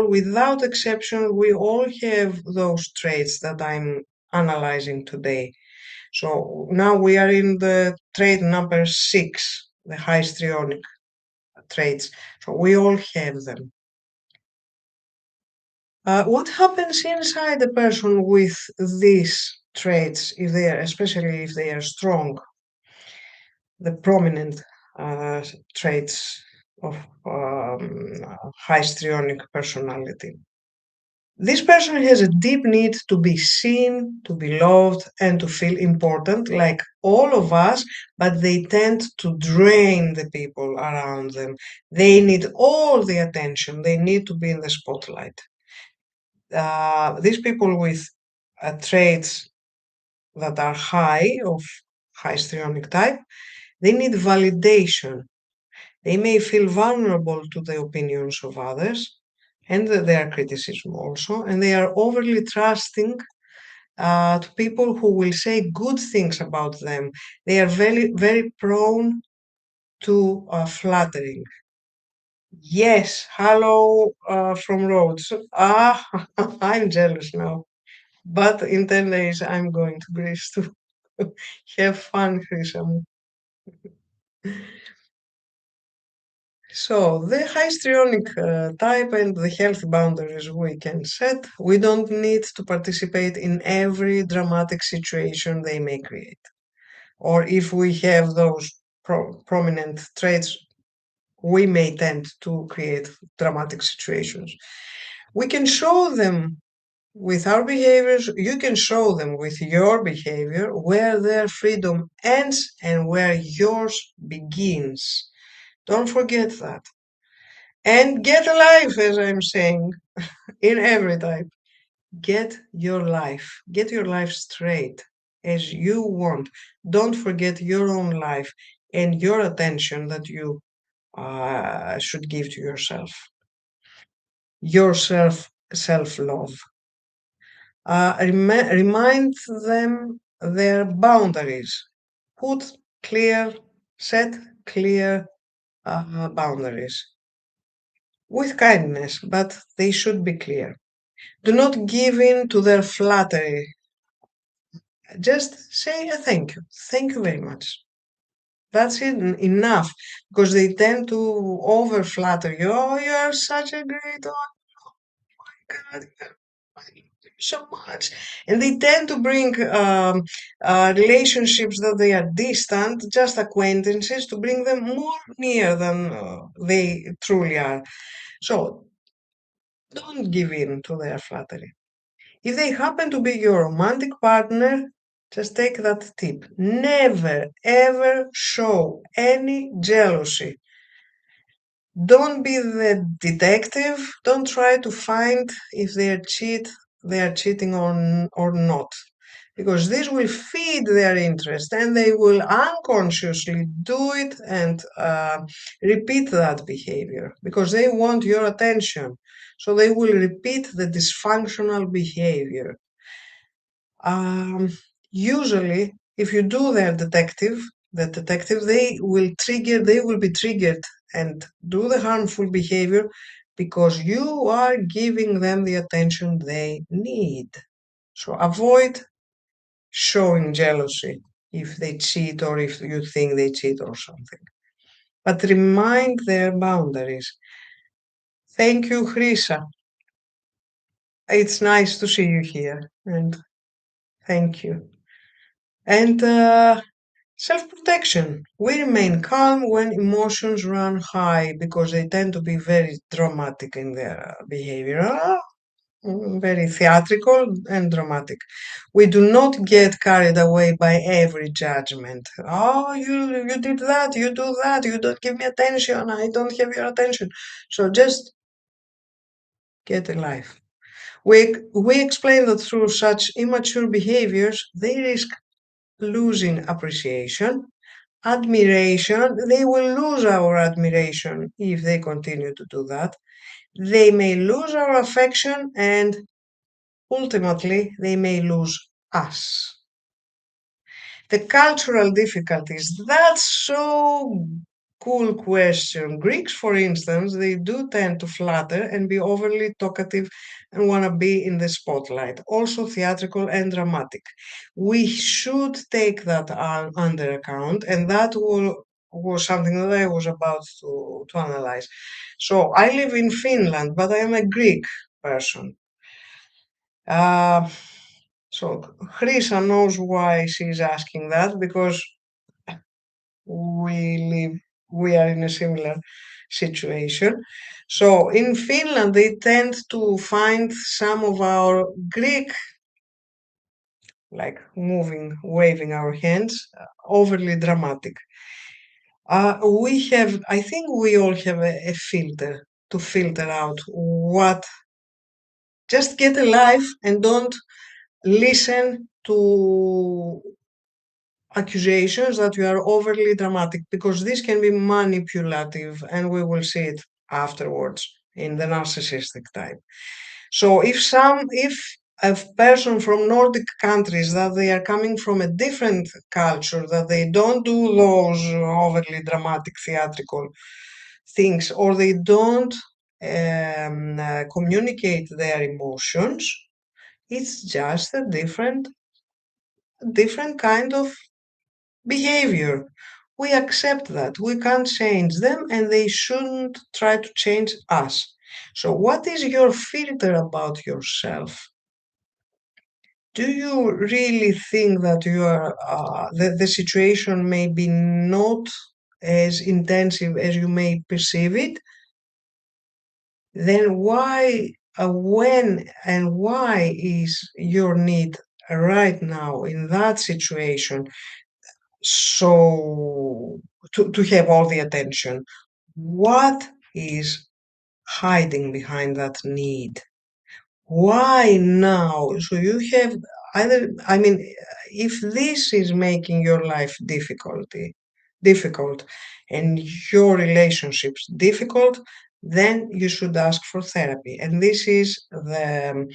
Speaker 1: without exception, we all have those traits that I'm analyzing today. So now we are in the trait number 6, the histrionic traits. So we all have them. What happens inside a person with these traits, if they are, especially if they are strong, the prominent uh, traits of histrionic personality? This person has a deep need to be seen, to be loved, and to feel important, like all of us, but they tend to drain the people around them. They need all the attention, they need to be in the spotlight. These people with traits that are high of histrionic type, they need validation. They may feel vulnerable to the opinions of others and their criticism also, and they are overly trusting to people who will say good things about them. They are very prone to flattering. Yes, hello from Rhodes. Ah, I'm jealous now. But in 10 days, I'm going to Greece to have fun, Chrisam. So, the histrionic type and the healthy boundaries we can set. We don't need to participate in every dramatic situation they may create. Or if we have those prominent traits, we may tend to create dramatic situations. We can show them with our behaviors, you can show them with your behavior where their freedom ends and where yours begins. Don't forget that. And get a life, as I'm saying, in every type. Get your life straight as you want. Don't forget your own life and your attention that you should give to yourself. Self love. Remind them their boundaries. Put clear, set clear boundaries with kindness, but they should be clear. Do not give in to their flattery. Just say a thank you. Thank you very much. That's it, enough, because they tend to over flatter you. Oh, you are such a great, oh my God, I love you so much. And they tend to bring relationships that they are distant, just acquaintances, to bring them more near than they truly are. So don't give in to their flattery. If they happen to be your romantic partner, just take that tip. Never ever show any jealousy. Don't be the detective. Don't try to find if they are cheating or not. Because this will feed their interest and they will unconsciously do it and repeat that behavior because they want your attention. So they will repeat the dysfunctional behavior. Um, Usually, if you do the detective, they will be triggered and do the harmful behavior because you are giving them the attention they need. So avoid showing jealousy if they cheat or if you think they cheat or something. But remind their boundaries. Thank you, Chrisa. It's nice to see you here and thank you. And self-protection. We remain calm when emotions run high because they tend to be very dramatic in their behavior. Ah, very theatrical and dramatic. We do not get carried away by every judgment. Oh, you did that, you do that, you don't give me attention, I don't have your attention. So just get a life. We explain that through such immature behaviors, they risk losing appreciation, admiration. They will lose our admiration if they continue to do that. They may lose our affection and ultimately they may lose us. The cultural difficulties, that's so cool question. Greeks, for instance, they do tend to flatter and be overly talkative and want to be in the spotlight, also theatrical and dramatic. We should take that under account, and that was something that I was about to analyze. So I live in Finland, but I am a Greek person. Uh, so Chrisa knows why she's asking that because we live, we are in a similar situation. So in Finland, they tend to find some of our Greek, like moving, waving our hands, overly dramatic. I think we all have a filter to filter out what, just get a life and don't listen to accusations that you are overly dramatic because this can be manipulative and we will see it afterwards in the narcissistic type. So if a person from Nordic countries that they are coming from a different culture, that they don't do those overly dramatic theatrical things, or they don't communicate their emotions, it's just a different kind of behavior. We accept that. We can't change them and they shouldn't try to change us. So, what is your filter about yourself? Do you really think that the situation may be not as intensive as you may perceive it? Then when and why is your need right now in that situation so to have all the attention? What is hiding behind that need? Why now? So you have either, I mean, if this is making your life difficult and your relationships difficult, then you should ask for therapy. And this is the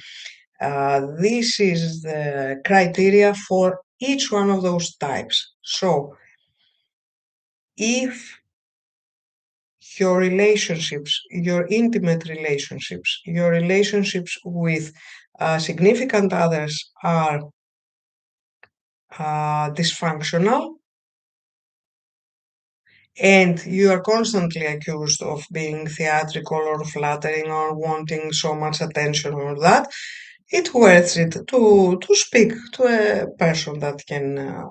Speaker 1: criteria for each one of those types. So if your relationships, your intimate relationships, your relationships with significant others are dysfunctional, and you are constantly accused of being theatrical or flattering or wanting so much attention or that, it's worth it to speak to a person that can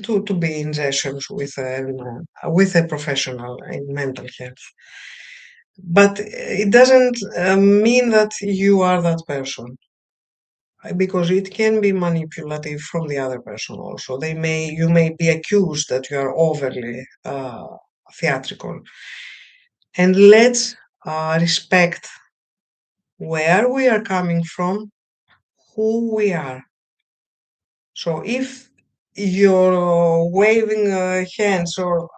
Speaker 1: to be in sessions with a professional in mental health. But it doesn't mean that you are that person because it can be manipulative from the other person also. You may be accused that you are overly theatrical. And let's respect where we are coming from, who we are. So if you're waving hands or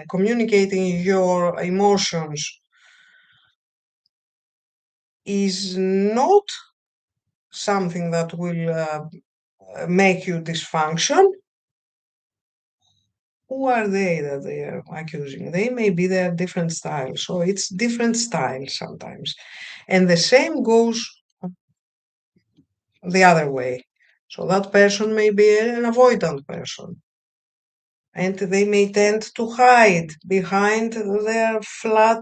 Speaker 1: communicating your emotions is not something that will make you dysfunction, who are they that they are accusing? They may be their different styles. So it's different styles sometimes. And the same goes the other way. So that person may be an avoidant person. And they may tend to hide behind their flat,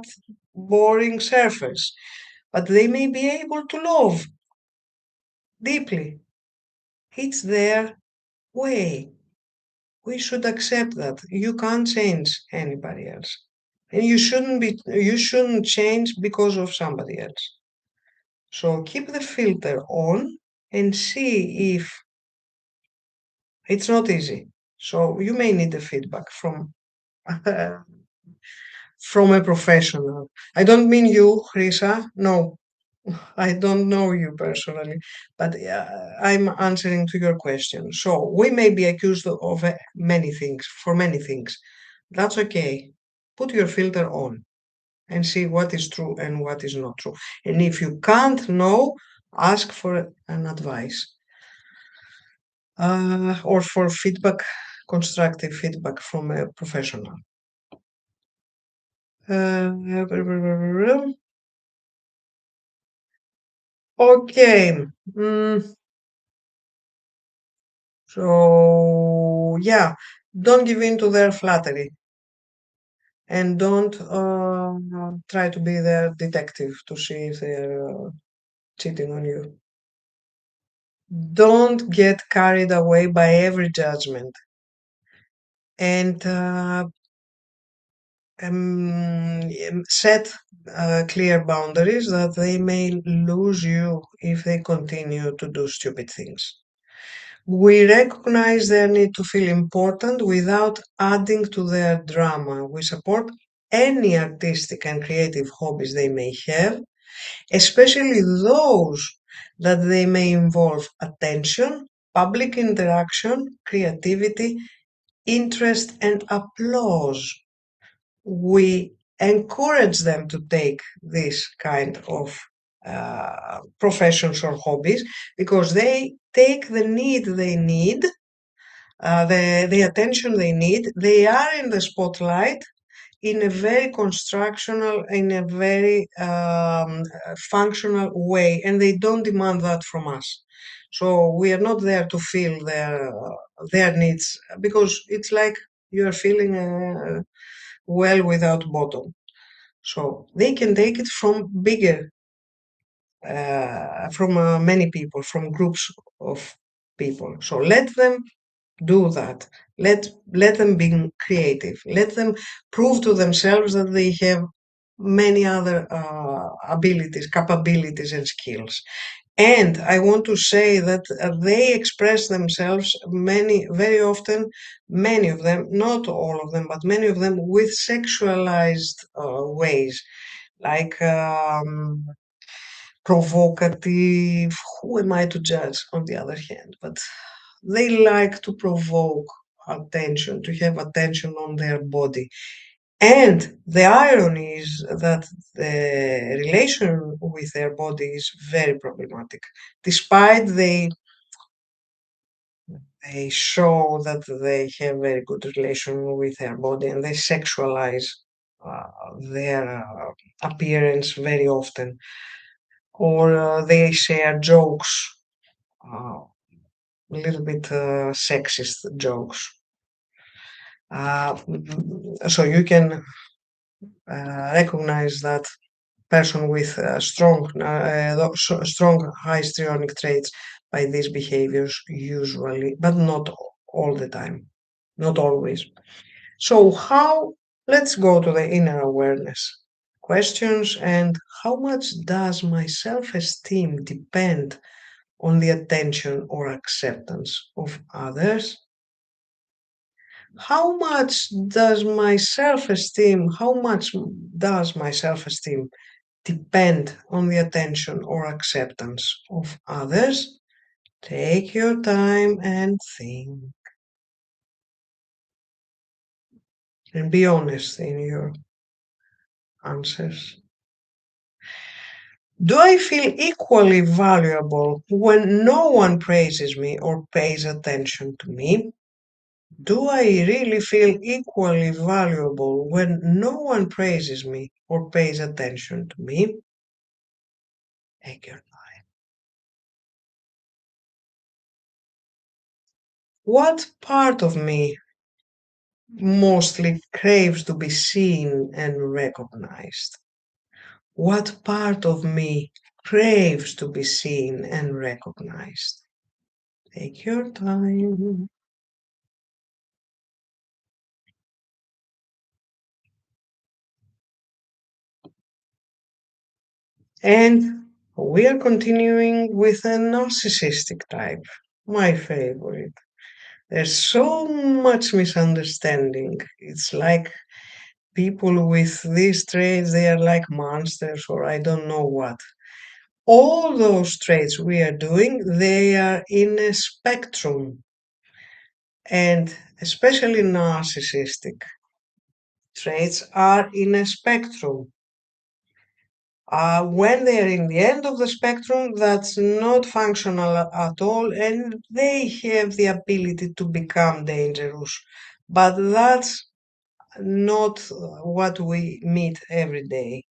Speaker 1: boring surface. But they may be able to love deeply. It's their way. We should accept that. You can't change anybody else. And you shouldn't change because of somebody else. So keep the filter on and see if it's not easy. So you may need the feedback from a professional. I don't mean you, Risa. No, I don't know you personally, but I'm answering to your question. So we may be accused of many things, for many things. That's okay. Put your filter on and see what is true and what is not true. And if you can't know, ask for an advice or for feedback, constructive feedback from a professional. Okay. So yeah, don't give in to their flattery and don't try to be their detective to see if they're cheating on you. Don't get carried away by every judgment and set clear boundaries that they may lose you if they continue to do stupid things. We recognize their need to feel important without adding to their drama. We support any artistic and creative hobbies they may have, especially those that they may involve attention, public interaction, creativity, interest, and applause. We encourage them to take this kind of professions or hobbies because they take the need they need, the attention they need. They are in the spotlight in a very constructional, in a very functional way, and they don't demand that from us. So we are not there to fill their needs because it's like you are filling a well without bottom. So they can take it from bigger, from many people, from groups of people. So let them do that. Let them be creative. Let them prove to themselves that they have many other abilities, capabilities, and skills. And I want to say that they express themselves very often, many of them, not all of them, but many of them with sexualized ways, like provocative. Who am I to judge, on the other hand? But they like to provoke attention, to have attention on their body. And the irony is that the relation with their body is very problematic. Despite they show that they have very good relation with their body and they sexualize their appearance very often, or they share jokes, a little bit sexist jokes. So you can recognize that person with strong histrionic traits by these behaviors usually, but not all the time, not always. So how, let's go to the inner awareness questions. And how much does my self-esteem depend on the attention or acceptance of others? How much does my self-esteem depend on the attention or acceptance of others? Take your time and think and be honest in your answers. Do I feel equally valuable when no one praises me or pays attention to me? Do I really feel equally valuable when no one praises me or pays attention to me? Take your time. What part of me mostly craves to be seen and recognized? What part of me craves to be seen and recognized? Take your time. And We are continuing with a narcissistic type, my favorite. There's so much misunderstanding. It's like people with these traits, they are like monsters or I don't know what. All those traits we are doing, they are in a spectrum, and especially narcissistic traits are in a spectrum. When they are in the end of the spectrum, that's not functional at all, and they have the ability to become dangerous. But that's not what we meet every day.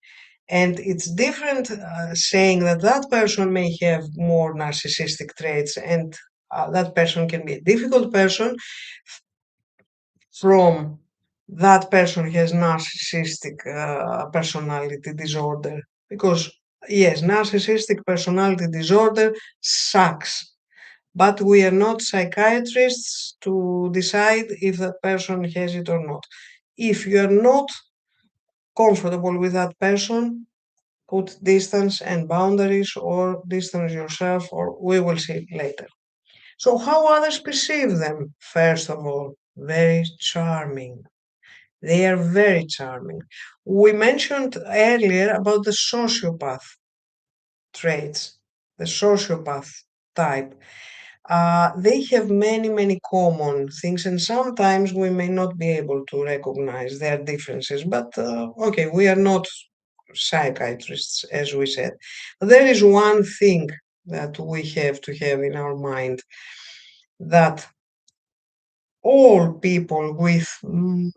Speaker 1: And it's different saying that that person may have more narcissistic traits and that person can be a difficult person from that person has narcissistic personality disorder. Because, yes, narcissistic personality disorder sucks. But we are not psychiatrists to decide if that person has it or not. If you are not comfortable with that person, put distance and boundaries or distance yourself, or we will see later. So, how others perceive them? First of all, very charming. They are very charming. We mentioned earlier about the sociopath traits, the sociopath type. They have many, many common things, and sometimes we may not be able to recognize their differences. But okay, we are not psychiatrists, as we said. There is one thing that we have to have in our mind that all people with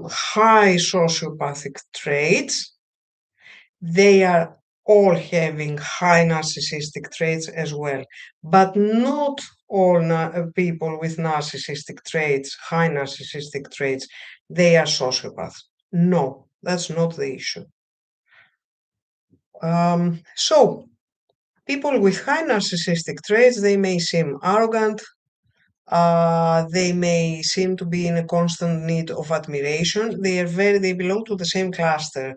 Speaker 1: high sociopathic traits, they are all having high narcissistic traits as well. But not all people with narcissistic traits, high narcissistic traits, they are sociopaths. No, that's not the issue. So, people with high narcissistic traits, they may seem arrogant, they may seem to be in a constant need of admiration. They belong to the same cluster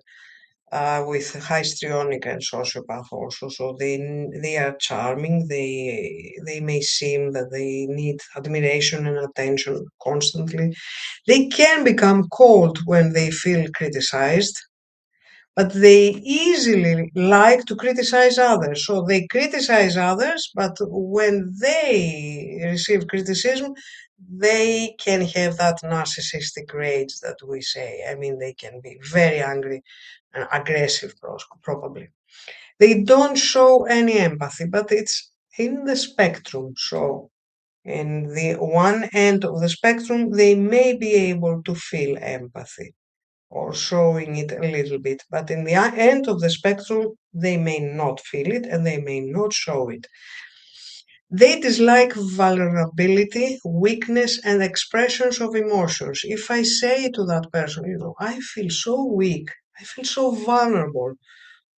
Speaker 1: with histrionic and sociopath also. So they are charming. They may seem that they need admiration and attention constantly. They can become cold when they feel criticized, but they easily like to criticize others. So they criticize others, but when they receive criticism, they can have that narcissistic rage that we say. I mean, they can be very angry and aggressive, probably. They don't show any empathy, but it's in the spectrum. So, in the one end of the spectrum, they may be able to feel empathy or showing it a little bit. But in the end of the spectrum, they may not feel it and they may not show it. They dislike vulnerability, weakness, and expressions of emotions. If I say to that person, I feel so weak, I feel so vulnerable.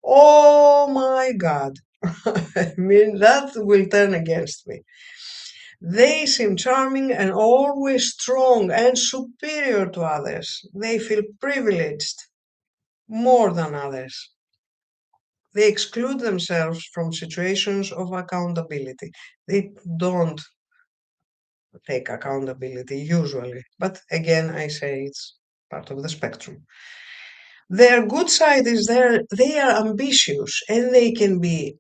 Speaker 1: Oh my God. I mean, that will turn against me. They seem charming and always strong and superior to others. They feel privileged more than others. They exclude themselves from situations of accountability. They don't take accountability usually. But again, I say it's part of the spectrum. Their good side is they are ambitious and they can be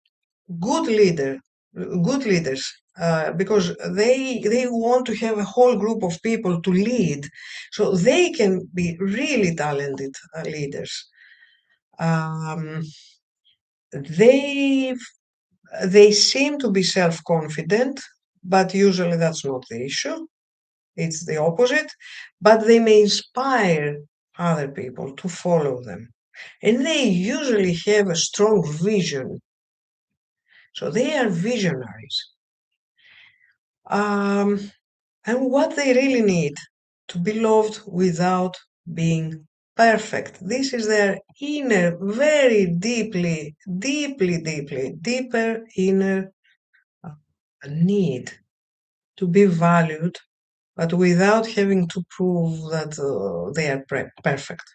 Speaker 1: good leader, good leaders. Because they want to have a whole group of people to lead, so they can be really talented leaders. Um, they They seem to be self-confident, but usually that's not the issue. It's the opposite. But they may inspire other people to follow them. And they usually have a strong vision. So they are visionaries. Um, and what they really need to be loved without being perfect. This is their inner, very deeply, deeply, deeply, deeper inner need to be valued, but without having to prove that they are perfect.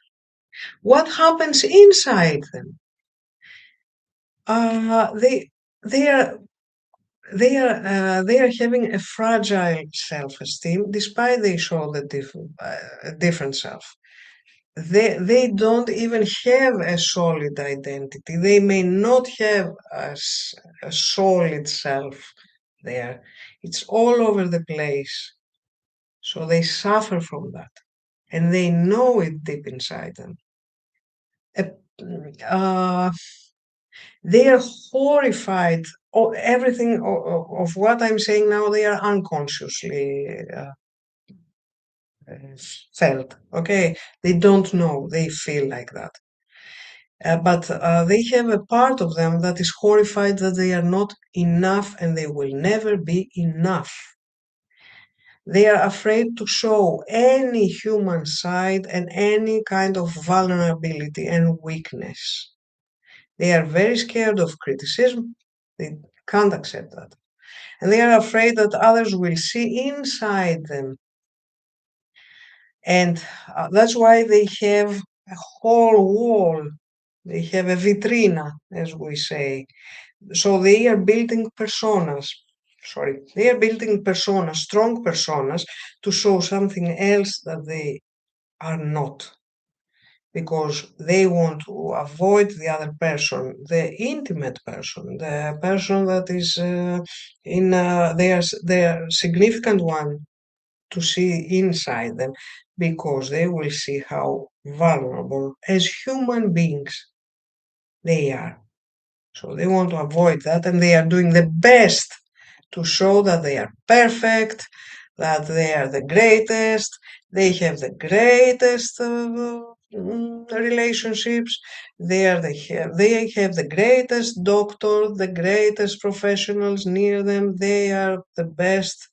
Speaker 1: What happens inside them? they are they are having a fragile self-esteem despite they show the different self. They don't even have a solid identity. They may not have a solid self there. It's all over the place. So they suffer from that. And they know it deep inside them. Uh, uh, they are horrified. Everything of what I'm saying now, they are unconsciously felt. Okay, they don't know. They feel like that. But they have a part of them that is horrified that they are not enough and they will never be enough. They are afraid to show any human side and any kind of vulnerability and weakness. They are very scared of criticism. They can't accept that. And they are afraid that others will see inside them. And that's why they have a whole wall. They have a vitrina, as we say. So they are building personas. Sorry, they are building personas, strong personas, to show something else that they are not, because they want to avoid the other person, the intimate person, the person that is in their significant one, to see inside them, because they will see how vulnerable as human beings they are. So they want to avoid that, and they are doing the best to show that they are perfect, that they are the greatest, they have the greatest relationships, they have the greatest doctor, the greatest professionals near them, they are the best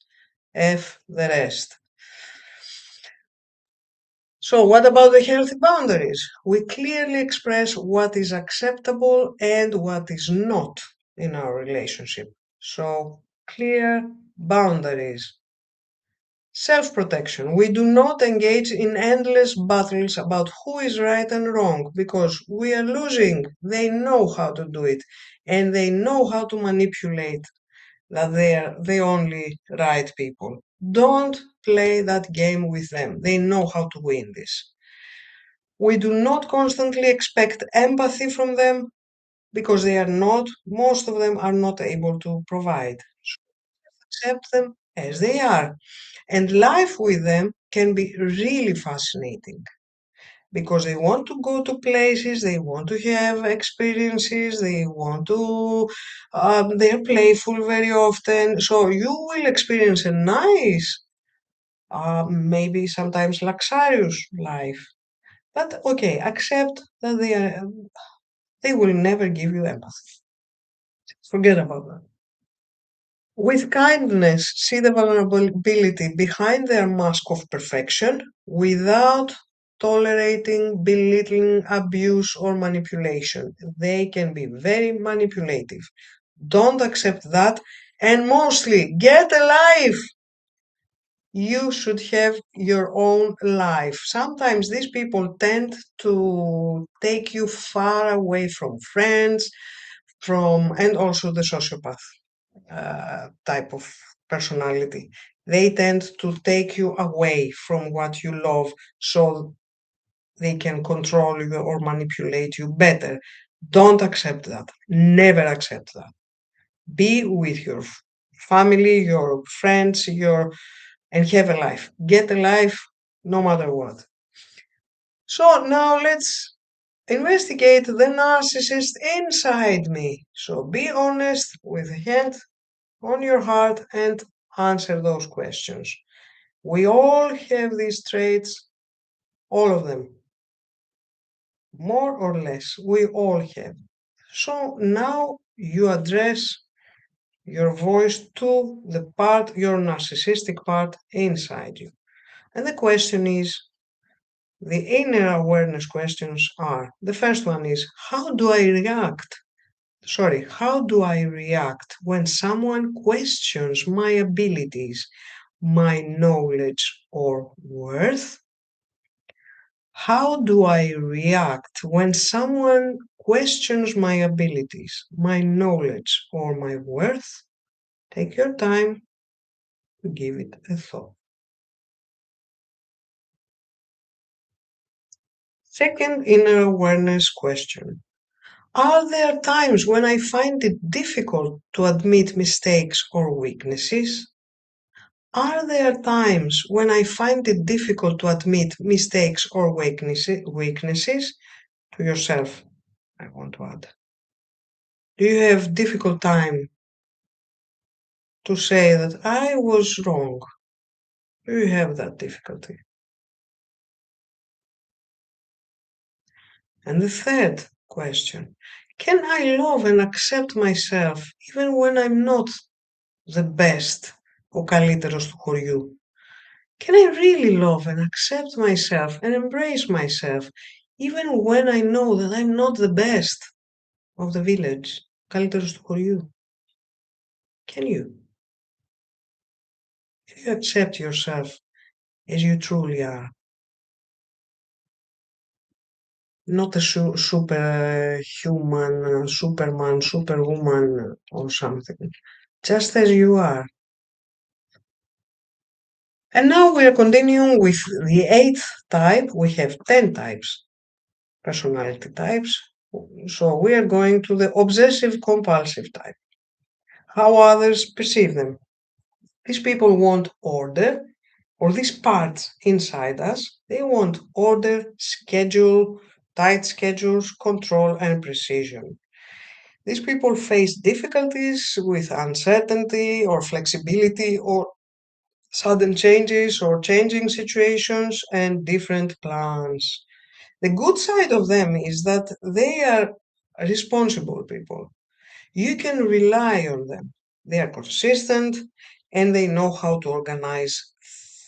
Speaker 1: F the rest. So, what about the healthy boundaries? We clearly express what is acceptable and what is not in our relationship. So, clear boundaries. Self protection. We do not engage in endless battles about who is right and wrong because we are losing. They know how to do it and they know how to manipulate that they are the only right people. Don't play that game with them. They know how to win this. We do not constantly expect empathy from them because they are not, most of them are not able to provide. So accept them as they are. And life with them can be really fascinating because they want to go to places, they want to have experiences, they want to, they're playful very often. So you will experience a nice, maybe sometimes luxurious life. But okay, accept that they will never give you empathy. Forget about that. With kindness, see the vulnerability behind their mask of perfection without tolerating belittling, abuse, or manipulation. They can be very manipulative. Don't accept that. And mostly, get a life. You should have your own life. Sometimes these people tend to take you far away from friends, and also the sociopath type of personality. They tend to take you away from what you love so they can control you or manipulate you better. Don't accept that. Never accept that. Be with your family, your friends, and have a life. Get a life no matter what. So now let's investigate the narcissist inside me. So be honest with a hand on your heart and answer those questions. We all have these traits, all of them, more or less. We all have. So now you address your voice to the part, your narcissistic part inside you. And the question is, the inner awareness questions are, the first one is, how do I react when someone questions my abilities, my knowledge or worth? How do I react when someone questions my abilities, my knowledge, or my worth? Take your time to give it a thought. Second inner awareness question. Are there times when I find it difficult to admit mistakes or weaknesses? Are there times when I find it difficult to admit mistakes or weaknesses to yourself? I want to add. Do you have difficult time to say that I was wrong? Do you have that difficulty? And the third question, can I love and accept myself even when I'm not the best, ο καλύτερος του χωριού? Can I really love and accept myself and embrace myself even when I know that I'm not the best of the village, ο καλύτερος του χωριού? Can you? Can you accept yourself as you truly are? Not a superhuman, superman, superwoman, or something. Just as you are. And now we are continuing with the eighth type. We have 10 types, personality types. So we are going to the obsessive compulsive type. How others perceive them. These people want order, or these parts inside us, they want order, schedule, tight schedules, control, and precision. These people face difficulties with uncertainty or flexibility or sudden changes or changing situations and different plans. The good side of them is that they are responsible people. You can rely on them. They are consistent and they know how to organize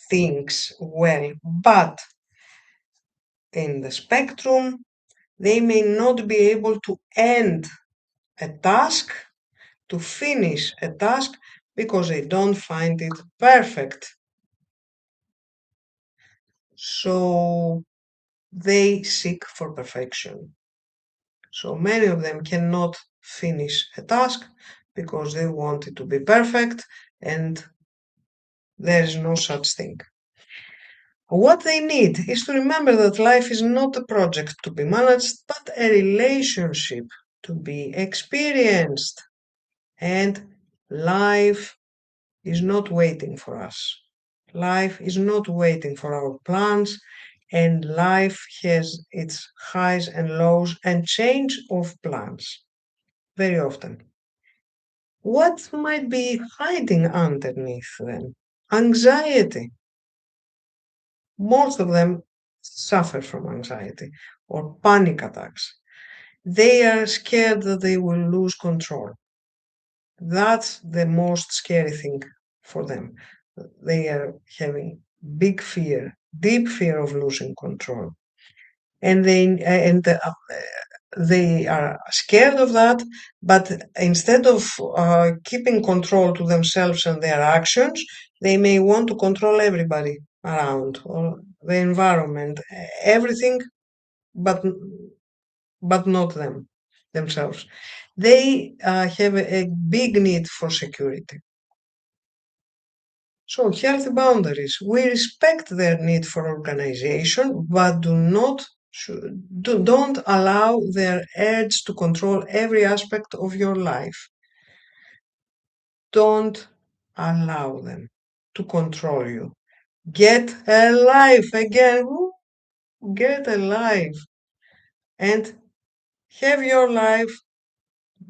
Speaker 1: things well. But in the spectrum, they may not be able to end a task, to finish a task, because they don't find it perfect. So they seek for perfection. So many of them cannot finish a task because they want it to be perfect, and there is no such thing. What they need is to remember that life is not a project to be managed, but a relationship to be experienced. And life is not waiting for us. Life is not waiting for our plans, and life has its highs and lows and change of plans very often. What might be hiding underneath then? Anxiety. Most of them suffer from anxiety or panic attacks. They are scared that they will lose control. That's the most scary thing for them. They are having big fear, deep fear of losing control. And they are scared of that, but instead of keeping control to themselves and their actions, they may want to control everybody around or the environment, everything, but not themselves. They have a big need for security. So healthy boundaries. We respect their need for organization, but don't allow their urge to control every aspect of your life. Don't allow them to control you. Get a life again. Woo, get a life and have your life.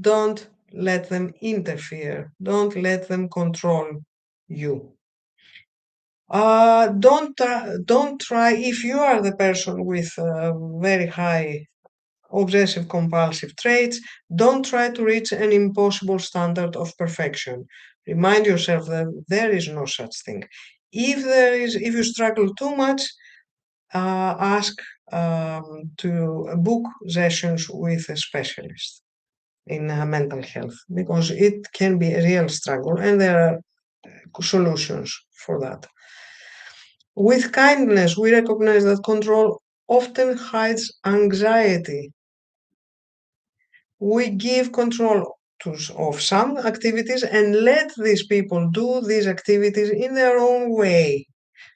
Speaker 1: Don't let them interfere. Don't let them control you. Don't try, if you are the person with very high obsessive compulsive traits, don't try to reach an impossible standard of perfection. Remind yourself that there is no such thing. If you struggle too much, ask to book sessions with a specialist in mental health, because it can be a real struggle and there are solutions for that. With kindness, we recognize that control often hides anxiety. We give control of some activities and let these people do these activities in their own way.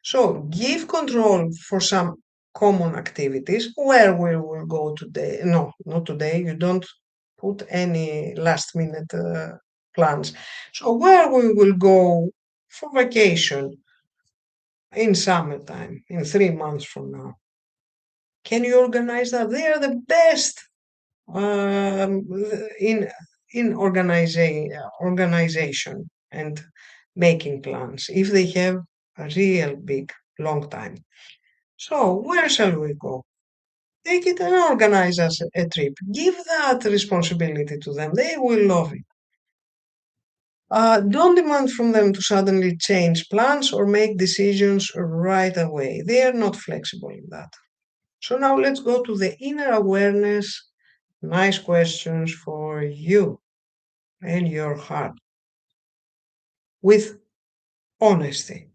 Speaker 1: So give control for some common activities where we will go today. No, not today. You don't put any last minute plans. So where we will go for vacation in summertime, in 3 months from now. Can you organize that? They are the best um, in organization and making plans if they have a real big long time. So where shall we go? Take it and organize us a trip. Give that responsibility to them. They will love it. Don't demand from them to suddenly change plans or make decisions right away. They are not flexible in that. So now let's go to the inner awareness. Nice questions for you and your heart. With honesty,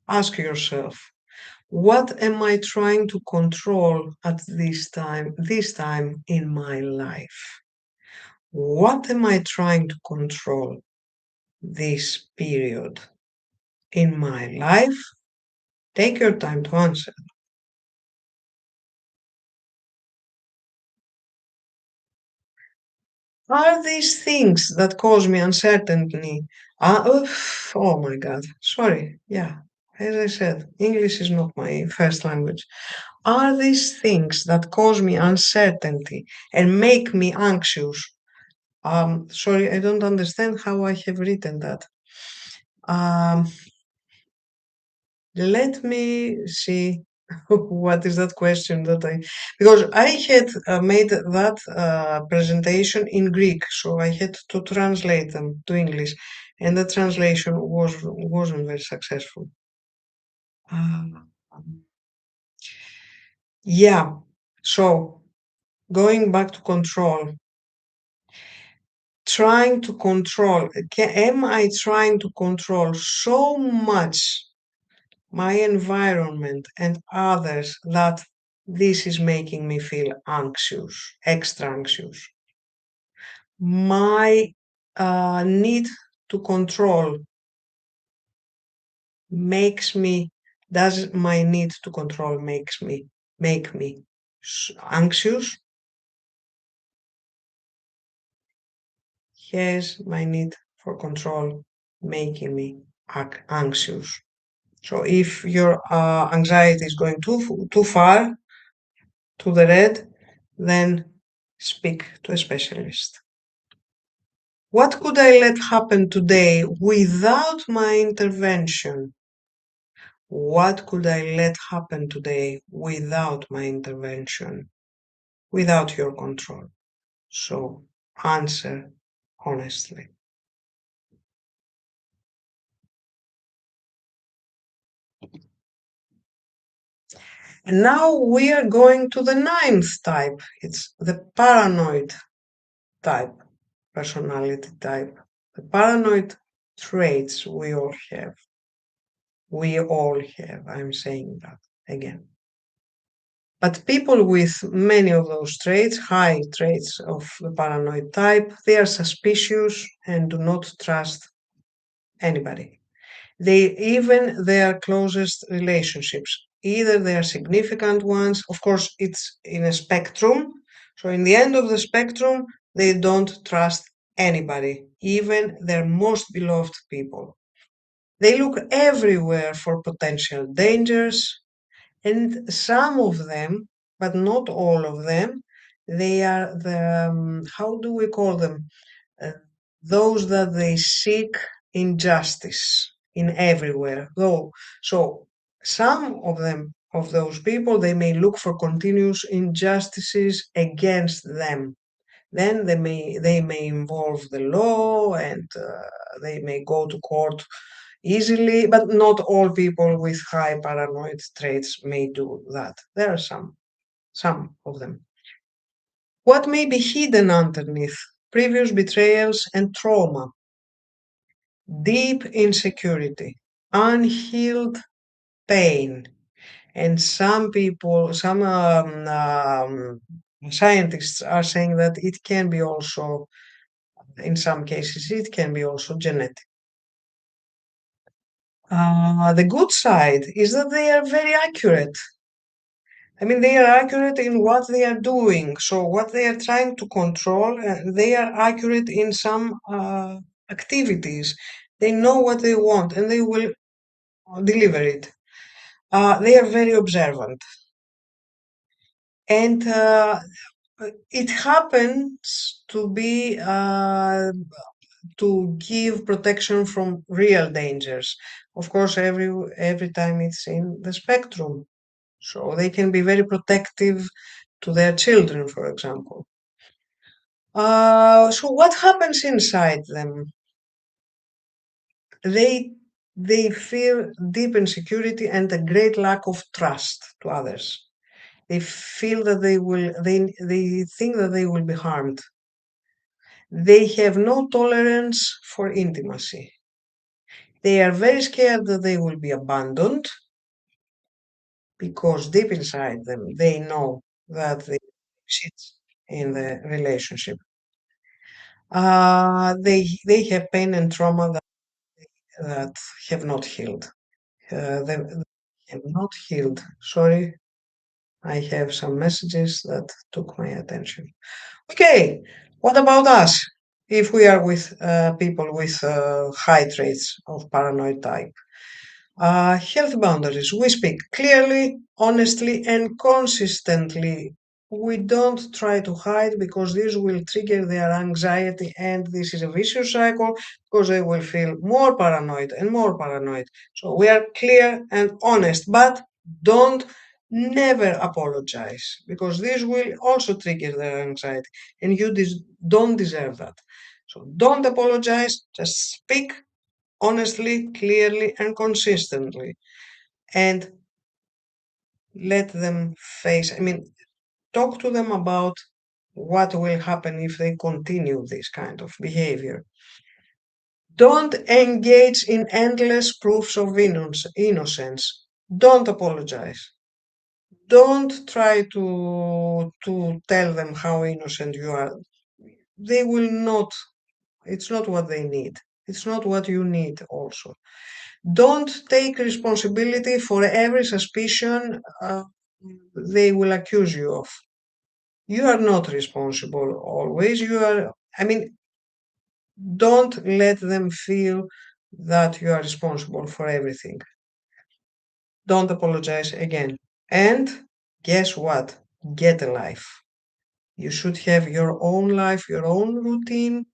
Speaker 1: ask yourself, what am I trying to control at this time in my life? What am I trying to control this period in my life? Take your time to answer. Are these things that cause me uncertainty? Oh my God. Sorry. Yeah. As I said, English is not my first language. Are these things that cause me uncertainty and make me anxious? Sorry, I don't understand how I have written that. Um, Let me see what is that question that because I had made that presentation in Greek, so I had to translate them to English, and the translation wasn't very successful. Um, yeah, so going back to control, trying to control, am I trying to control so much my environment and others that this is making me feel anxious, extra anxious? My need to control makes me, does my need to control make me anxious? Yes, my need for control making me anxious. So if your anxiety is going too far to the red, then speak to a specialist. What could I let happen today without my intervention? What could I let happen today without my intervention, without your control? So answer honestly. And now we are going to the ninth type. It's the paranoid type, personality type. The paranoid traits we all have. We all have. I'm saying that again. But people with many of those traits, high traits of the paranoid type, they are suspicious and do not trust anybody. They even their closest relationships, either their significant ones, of course, it's in a spectrum. So, in the end of the spectrum, they don't trust anybody, even their most beloved people. They look everywhere for potential dangers, and some of them, but not all of them, they are the, how do we call them? Uh, those that they seek injustice in everywhere. Though, so some of them, of those people, they may look for continuous injustices against them. Then they may involve the law and they may go to court easily, but not all people with high paranoid traits may do that. There are some of them. What may be hidden underneath previous betrayals and trauma? Deep insecurity, unhealed pain, And some people, some scientists are saying that it can be also, in some cases, it can be also genetic. The good side is that they are very accurate. I mean, they are accurate in what they are doing. So, what they are trying to control, they are accurate in some activities. They know what they want and they will deliver it. They are very observant. And it happens to be to give protection from real dangers. Of course, every time it's in the spectrum. So they can be very protective to their children, for example. So what happens inside them? They they feel deep insecurity and a great lack of trust to others. They feel that they think that they will be harmed. They have no tolerance for intimacy. They are very scared that they will be abandoned because deep inside them they know that they sit in the relationship. They have pain and trauma that have not healed. They have not healed. Sorry, I have some messages that took my attention. Okay, what about us? If we are with people with high traits of paranoid type. Health boundaries. We speak clearly, honestly, and consistently. We don't try to hide because this will trigger their anxiety, and this is a vicious cycle because they will feel more paranoid and more paranoid. So we are clear and honest, but don't never apologize because this will also trigger their anxiety, and you don't deserve that. So don't apologize, just speak honestly, clearly, and consistently, and let them face. I mean, talk to them about what will happen if they continue this kind of behavior. Don't engage in endless proofs of innocence. Don't apologize. Don't try to tell them how innocent you are. They will not. It's not what they need. It's not what you need also. Don't take responsibility for every suspicion they will accuse you of. You are not responsible always. I mean, don't let them feel that you are responsible for everything. Don't apologize again. And guess what? Get a life. You should have your own life, your own routine,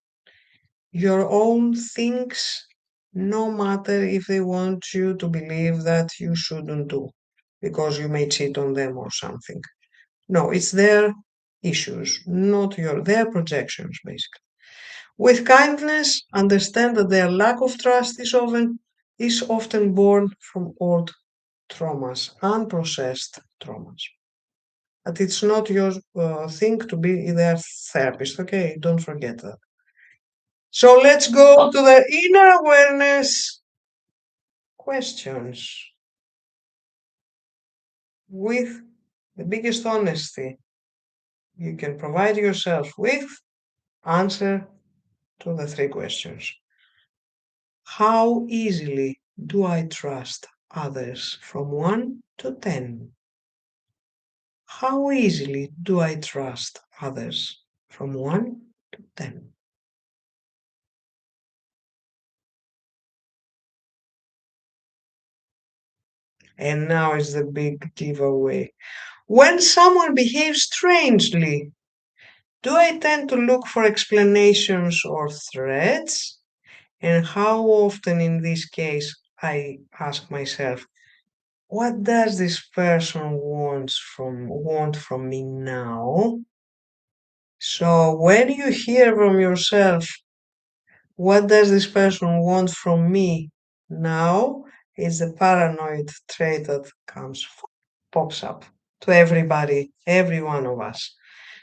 Speaker 1: your own things, no matter if they want you to believe that you shouldn't do because you may cheat on them or something. No, it's their issues, not their projections, basically. With kindness, understand that their lack of trust is often born from old traumas, unprocessed traumas. But it's not your thing to be their therapist, okay? Don't forget that. So let's go to the inner awareness questions with the biggest honesty you can provide yourself with. Answer to the three questions. How easily do I trust others from 1 to 10? How easily do I trust others from 1 to 10? And now is the big giveaway. When someone behaves strangely, do I tend to look for explanations or threats? And how often in this case I ask myself, what does this person want from me now? So when you hear from yourself, what does this person want from me now? Is the paranoid trait that pops up to everybody, every one of us.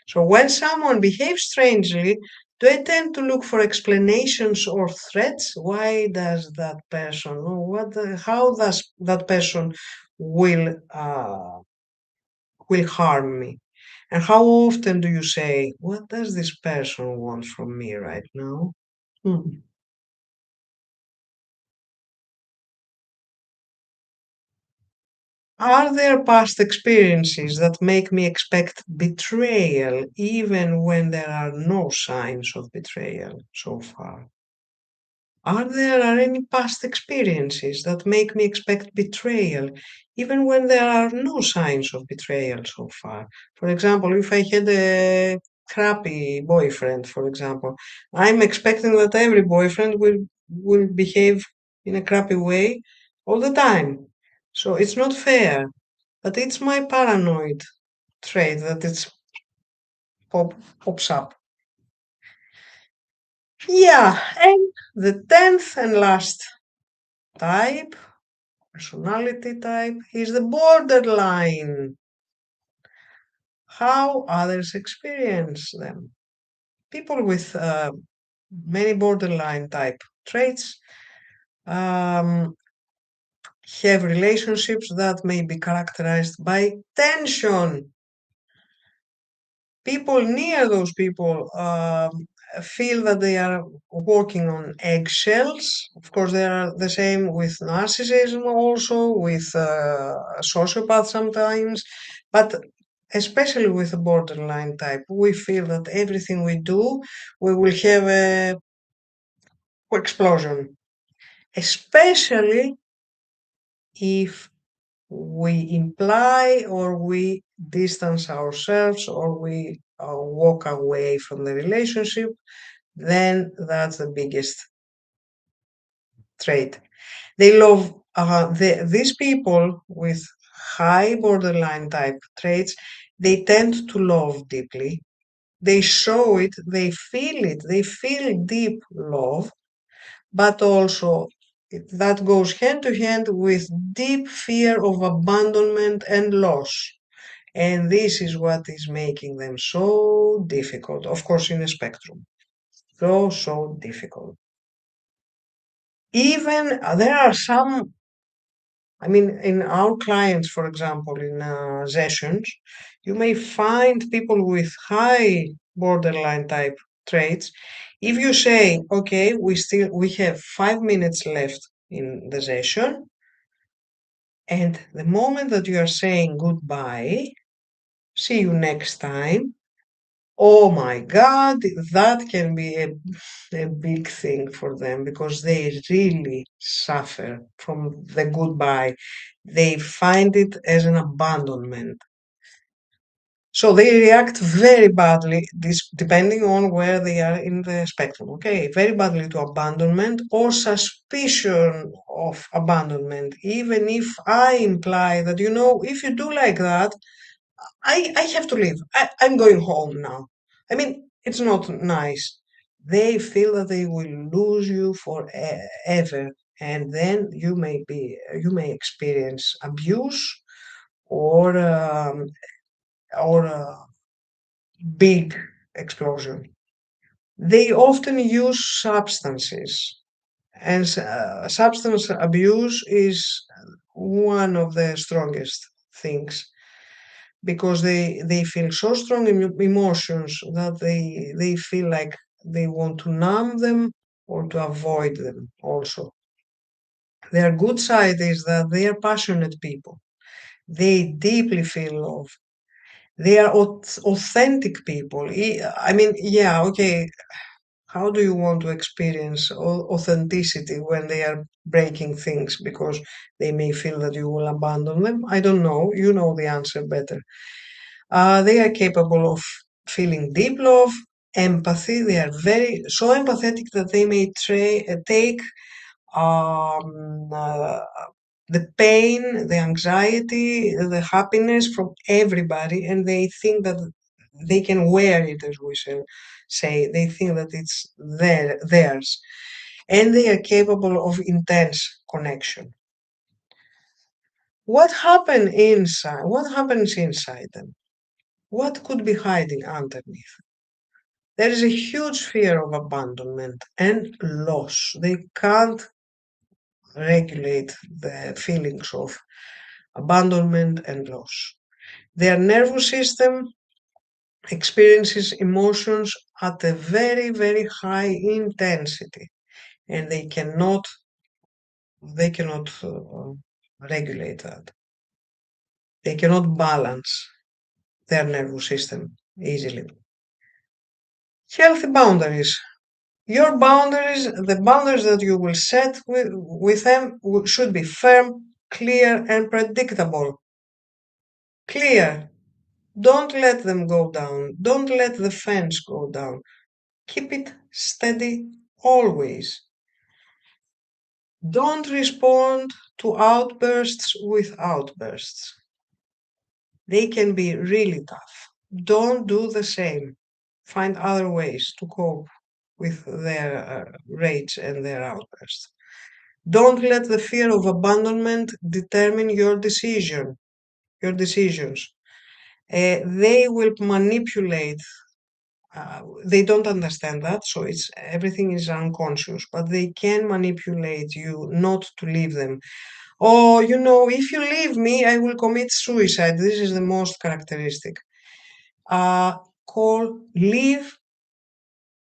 Speaker 1: So when someone behaves strangely, do I tend to look for explanations or threats? Why does that person, or how does that person will will harm me. And how often do you say, "What does this person want from me right now?" Hmm. Are there past experiences that make me expect betrayal even when there are no signs of betrayal so far? Are any past experiences that make me expect betrayal even when there are no signs of betrayal so far? For example, if I had a crappy boyfriend, for example, I'm expecting that every boyfriend will behave in a crappy way all the time. So it's not fair. But it's my paranoid trait that pops up. Yeah, and the 10th and last type, personality type, is the borderline. How others experience them. People with many borderline type traits um, have relationships that may be characterized by tension. People near those people feel that they are walking on eggshells. Of course, they are the same with narcissism, also with sociopath sometimes, but especially with the borderline type, we feel that everything we do, we will have a explosion, especially if we imply or we distance ourselves or we walk away from the relationship, then that's the biggest trait. They love these people with high borderline type traits. They tend to love deeply. They show it, they feel it, they feel deep love, but also that goes hand to hand with deep fear of abandonment and loss. And this is what is making them so difficult, of course, in a spectrum. So difficult. Even there are some, I mean, in our clients, for example, in sessions, you may find people with high borderline type traits. If you say, okay, we have 5 minutes left in the session, and the moment that you are saying goodbye, see you next time. Oh my God, that can be a big thing for them because they really suffer from the goodbye. They find it as an abandonment. So they react very badly, this, depending on where they are in the spectrum. Okay, very badly to abandonment or suspicion of abandonment. Even if I imply that, if you do like that, I have to leave. I'm going home now. I mean, it's not nice. They feel that they will lose you forever, and then you may experience abuse or big explosion. They often use substances, and substance abuse is one of the strongest things because they feel so strong emotions that they feel like they want to numb them or to avoid them also. Their good side is that they are passionate people. They deeply feel love. They are authentic people. I mean, yeah, okay, how do you want to experience authenticity when they are breaking things because they may feel that you will abandon them? I don't know. You know the answer better. They are capable of feeling deep love, empathy. They are very so empathetic that they may take um, uh, the pain, the anxiety, the happiness from everybody, and they think that they can wear it, as we shall say. They think that it's theirs, and they are capable of intense connection. What happens inside them? What could be hiding underneath? There is a huge fear of abandonment and loss. They can't regulate the feelings of abandonment, and loss. Their nervous system experiences emotions at a very, very high intensity, and they cannot regulate that. They cannot balance their nervous system easily. Healthy boundaries. Your boundaries, the boundaries that you will set with them should be firm, clear, and predictable. Clear. Don't let them go down. Don't let the fence go down. Keep it steady always. Don't respond to outbursts with outbursts. They can be really tough. Don't do the same. Find other ways to cope with their rage and their outbursts. Don't let the fear of abandonment determine your decisions. They will manipulate. They don't understand that, so it's everything is unconscious. But they can manipulate you not to leave them. Oh, if you leave me, I will commit suicide. This is the most characteristic. Uh,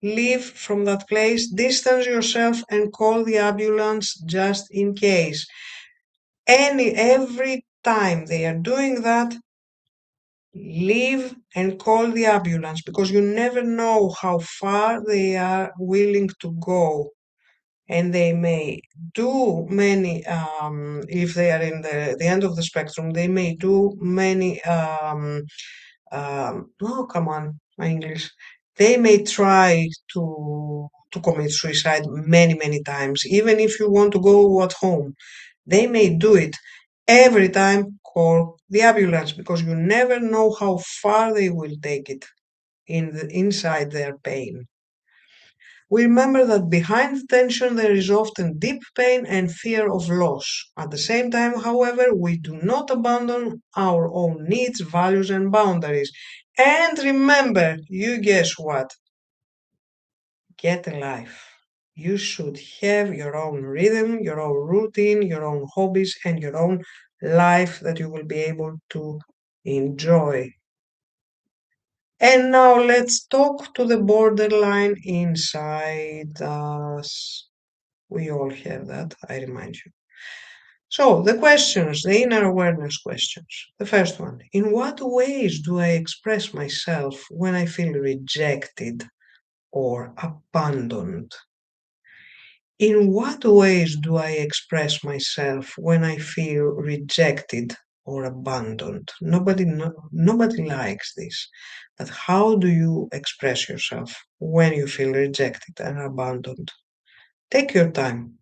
Speaker 1: leave from that place, distance yourself, and call the ambulance just in case. Every time they are doing that, leave and call the ambulance because you never know how far they are willing to go. And they may do many, if they are in the end of the spectrum, they may do many, oh, come on, my English. They may try to commit suicide many, many times, even if you want to go at home. They may do it. Every time call the ambulance because you never know how far they will take it inside their pain. We remember that behind the tension there is often deep pain and fear of loss. At the same time, however, we do not abandon our own needs, values, and boundaries. And remember, you guess what? Get a life. You should have your own rhythm, your own routine, your own hobbies, and your own life that you will be able to enjoy. And now let's talk to the borderline inside us. We all have that, I remind you. So, the questions, the inner awareness questions. The first one: in what ways do I express myself when I feel rejected or abandoned? In what ways do I express myself when I feel rejected or abandoned? Nobody likes this. But how do you express yourself when you feel rejected and abandoned? Take your time.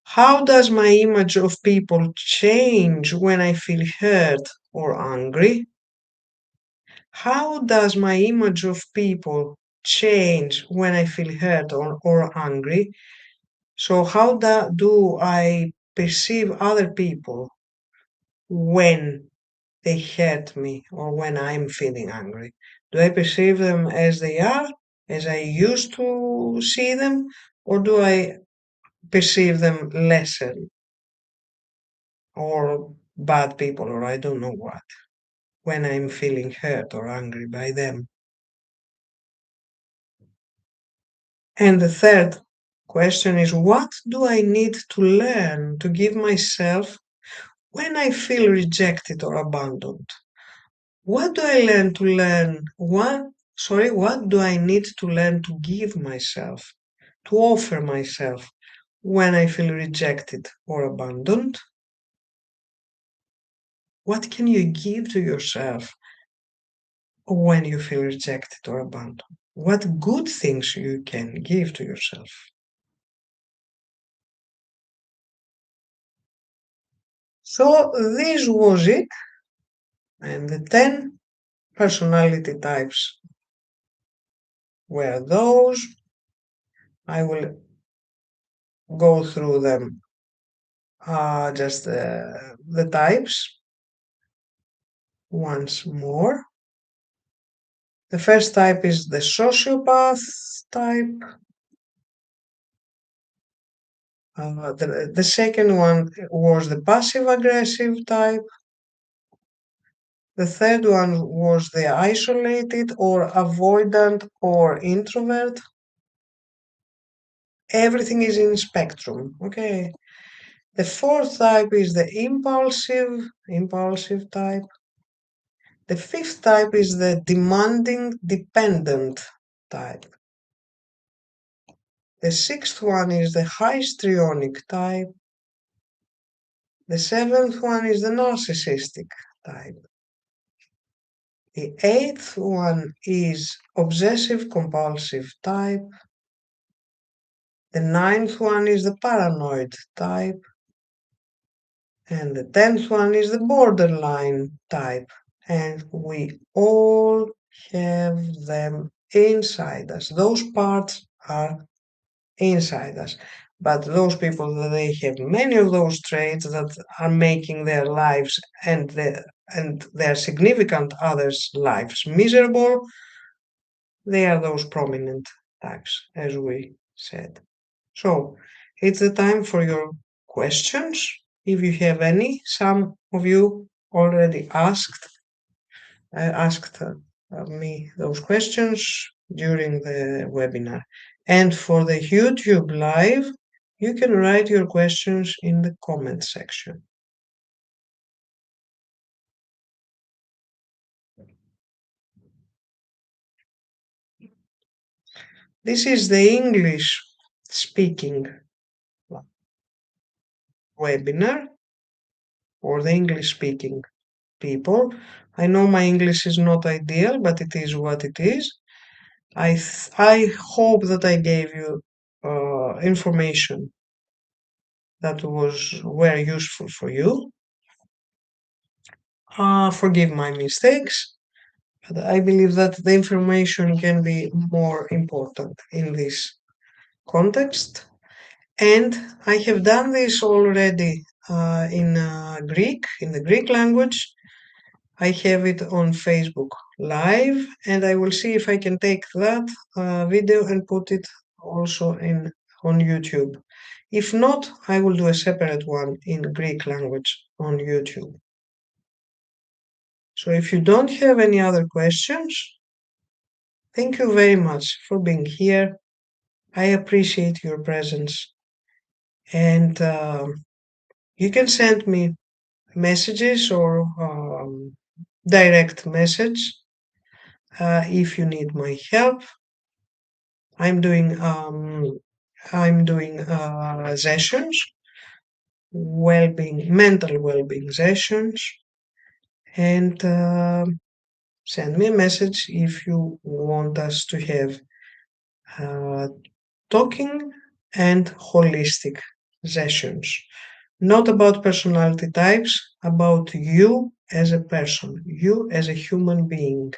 Speaker 1: How does my image of people change when I feel hurt or angry? How does my image of people change when I feel hurt or angry? So, do I perceive other people when they hurt me or when I'm feeling angry? Do I perceive them as they are, as I used to see them, or do I perceive them lesser or bad people or I don't know what when I'm feeling hurt or angry by them? And the third question is what do I need to learn to give myself when I feel rejected or abandoned? What do I learn to learn? What do I need to learn to give myself, to offer myself when I feel rejected or abandoned? What can you give to yourself when you feel rejected or abandoned? What good things you can give to yourself? So this was it, and the 10 personality types were those. I will go through them, just the types once more. The first type is the sociopath type. The second one was the passive aggressive type. The third one was the isolated or avoidant or introvert. Everything is in spectrum, okay? The fourth type is the impulsive type. The fifth type is the demanding dependent type. The sixth one is the histrionic type. The seventh one is the narcissistic type. The eighth one is obsessive compulsive type. The ninth one is the paranoid type. And the tenth one is the borderline type. And we all have them inside us. Those parts are inside us. But those people that they have many of those traits that are making their lives and their significant others' lives miserable, they are those prominent types, as we said. So it's the time for your questions. If you have any, some of you already asked me those questions during the webinar. And for the YouTube live, you can write your questions in the comment section. This is the English speaking webinar for the English speaking people. I know my English is not ideal, but it is what it is. I hope that I gave you information that was very useful for you. Forgive my mistakes, but I believe that the information can be more important in this context. And I have done this already in Greek, in the Greek language. I have it on Facebook Live, and I will see if I can take that video and put it also in on YouTube. If not, I will do a separate one in Greek language on YouTube. So if you don't have any other questions, thank you very much for being here. I appreciate your presence, and you can send me messages or direct message if you need my help. I'm doing sessions, mental well-being sessions, and send me a message if you want us to have uh, talking and holistic sessions. Not about personality types, about you as a person, you as a human being.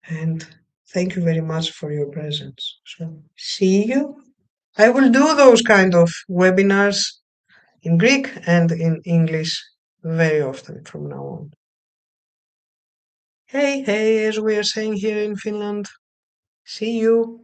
Speaker 1: And thank you very much for your presence. So, see you. I will do those kind of webinars in Greek and in English very often from now on. Hey, hey, as we are saying here in Finland, see you.